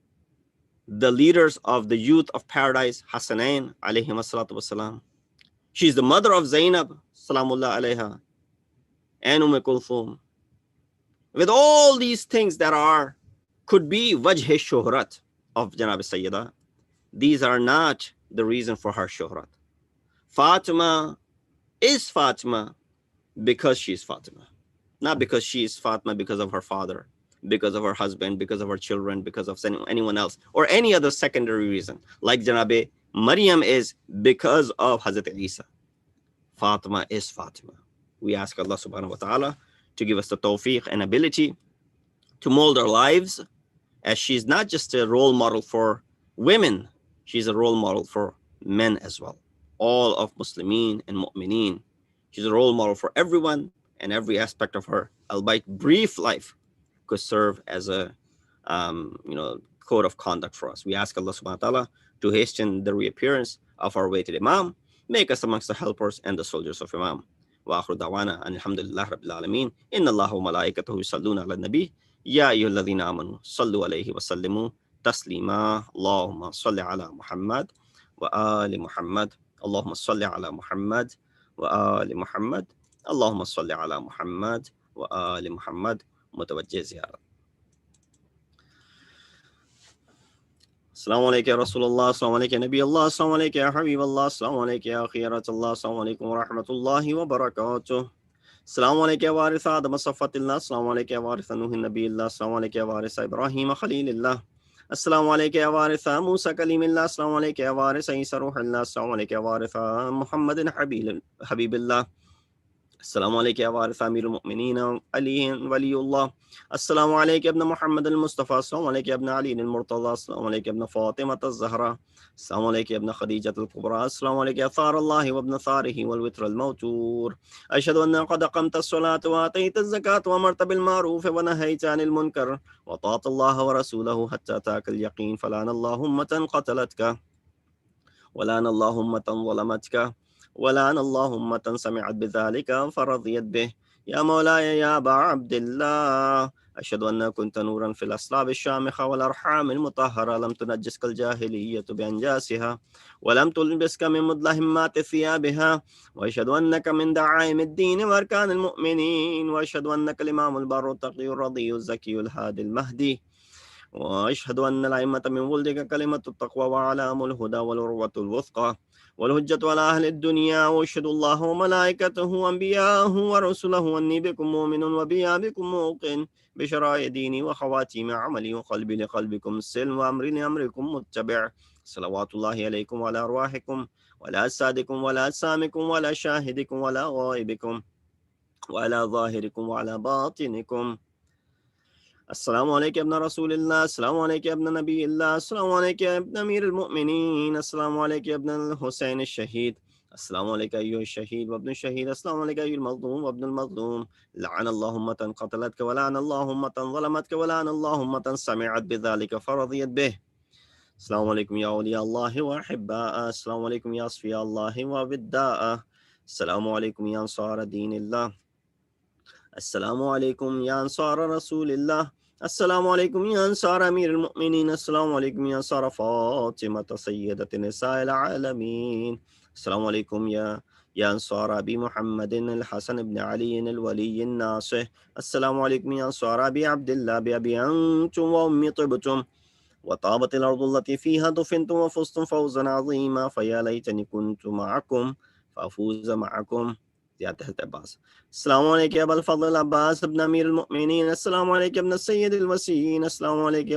the leaders of the youth of paradise, Hassanain alayhi salatu wasalam. She's the mother of Zainab Salamullah alayha and Kulthum. With all these things that could be wajh shuhrat of Janab Sayyidah, these are not the reason for her shuhrat. Fatima is Fatima because she's Fatima, not because she is Fatima because of her father, because of her husband, because of her children, because of anyone else, or any other secondary reason. Like Janabe Maryam is because of Hazrat Isa. Fatima is Fatima. We ask Allah subhanahu wa ta'ala to give us the tawfiq and ability to mold our lives, as she's not just a role model for women, she's a role model for men as well. All of Muslimin and Mu'mineen. She's a role model for everyone, and every aspect of her, albeit brief life, could serve as a code of conduct for us. We ask Allah subhanahu wa ta'ala to hasten the reappearance of our weighted Imam, make us amongst the helpers and the soldiers of Imam. Wa akhiru da'wana alhamdulillah rabbil alameen. Inna Allaha wa malaikatahu yusalluna ala nabi. Ya ayyuhalladhina amanu sallu alayhi wa sallimu taslima. Allahumma salli ala Muhammad wa ali Muhammad. Allahumma salli ala Muhammad wa ali Muhammad. Allahumma salli ala Muhammad wa ali Muhammad. Mutawajjih ziyarat. Assalamu alaikum ya Rasulullah, assalamu alaikum ya Nabi Allah, assalamu alaikum ya Habib Allah, assalamu alaikum ya Akhirat Allah, assalamu alaikum wa rahmatullahi wa barakatuh. Assalamu alaikum ya Waritha Adam Safatillah, assalamu alaikum ya Waritha Nuhin Nabi Allah, assalamu alaikum ya Waritha Ibrahim Khalilillah, assalamu alaikum ya Waritha Musa Kalimillah, assalamu alaikum ya Waritha Isa Ruhillah, assalamu alaikum ya Waritha Muhammadin Habibillah. Assalamu alaikum ya Warith Amirul Mu'mineen Ali Waliullah. Assalamu alaikum ibn Muhammad al-Mustafa. Assalamu alaikum ibn Ali al-Murtada. Assalamu alaikum ibn Fatima Zahra. Assalamu alaikum ibn Khadija al-Kubra. Assalamu alaikum ya Thar Allah wa ibn Tharihi wal Witr al-Mawtur. Ashhadu anna qad aqamta as-salata wa atayta az-zakata wa amarta bil ma'ruf wa nahayta 'anil munkar wa ta'ata Allah wa rasulahu hatta ta'aka al-yaqin falana Allahumma tan qatalatka wa lana Allahumma tan zalamatka ولعن اللهم سمعت بذلك فرضيت به يا مولاي يا أبا عبد الله أشهد أن كنت نورا في الأصلاب الشامخة والأرحام المطهرة لم تنجسك الجاهلية بأنجاسها ولم تلبسك من مدلهمات ثيابها وأشهد أنك من دعائم الدين وأركان المؤمنين وأشهد أنك الإمام البر التقي الرضي الزكي الهادي المهدي وأشهد أن الأئمة من ولدك كلمة التقوى وعلام الهدى والعروة الوثقى والهجة على أهل الدنيا وأشهد الله وملائكته وأنبياءه ورسله أني بكم مؤمن وبيا بكم موقن بشرائع ديني وخواتيم عملي وقلبي لقلبكم السلم وأمري لأمركم متبع صلوات الله عليكم وعلى أرواحكم وعلى أجسادكم وعلى أجسامكم وعلى شاهدكم وعلى غائبكم وعلى ظاهركم وعلى باطنكم. Assalamu alaikum ibn Rasulillah, assalamu alaikum ibn Nabi Allah, assalamu alaikum ibn Amir al-Mu'mineen, assalamu alaikum ibn al-Husayn al-Shaheed, السلام عليك أيها الشهيد وابن الشهيد. السلام عليك أيها المظلوم وابن المظلوم. لعن الله أمة قتلتك ولعن الله أمة ظلمتك ولعن الله أمة سمعت بذلك فرضيت به. السلام عليكم يا أولياء الله وأحباء. السلام عليكم يا أصفياء الله ووداء. السلام عليكم يا أنصار دين الله. السلام عليكم يا أنصار رسول الله. السلام عليكم يا أنصار أمير المؤمنين. السلام عليكم يا أنصار فاطمة سيدة نساء العالمين. السلام عليكم يا أنصار أبي محمد الحسن بن علي الولي الناصح. السلام عليكم يا أنصار أبي عبد الله بأبي أنتم وأمي طبتم وطابت الأرض التي فيها دفنتم وفزتم فوزا عظيما. فيا ليتني كنت معكم فأفوز معكم. زيادة العباس. السلام عليك يا أبا الفضل العباس ابن أمير المؤمنين. السلام عليك يا ابن السيد الوسيين. السلام عليك يا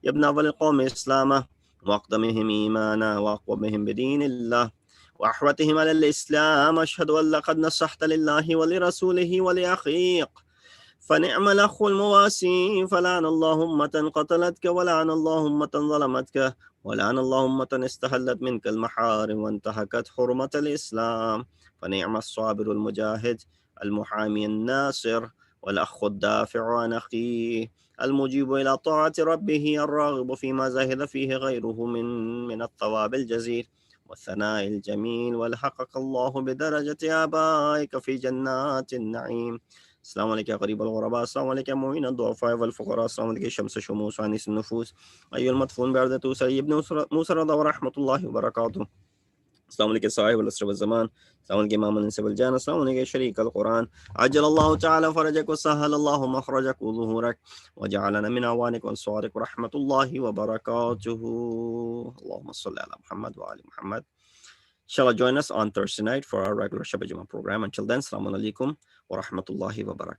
ابن أول القوم إسلاما وأقدمهم إيمانا وأقومهم بدين الله وأحوتهم على الإسلام. أشهد أن لقد نصحت لله ولرسوله ولأخيك فنعم الأخ المواسي. فلعن الله أمة قتلتك ولعن الله أمة ظلمتك ولعن الله أمة استحلت منك المحارم وانتهكت حرمة الإسلام. فنعم الصابر المجاهد المحامي الناصر والأخ الدافع عن أخيه المجيب إلى طاعة ربه الراغب فيما زهد فيه غيره من الثواب الجزيل والثناء الجميل. والحقق الله بدرجة آبائك في جنات النعيم. السلام عليك يا قريب الغرباء. السلام عليك يا معين الضعفاء والفقراء. السلام عليك يا شمس شموس وانيس النفوس. أيها المدفون بأرض سيد بن موسى رضا ورحمة الله وبركاته. السلام عليك صاحب الأسر والزمان. السلام عليك إمام الإنس والجان. السلام عليك شريك القرآن. عجل الله تعالى فرجك وسهل الله مخرجك وظهورك وجعلنا من أعوانك وأنصارك ورحمة الله وبركاته. اللهم صل على محمد وآل محمد. Inshallah, join us on Thursday night for our regular Shabbat Jummah program. Until then, Assalamu alaikum wa rahmatullahi wa barakatuh.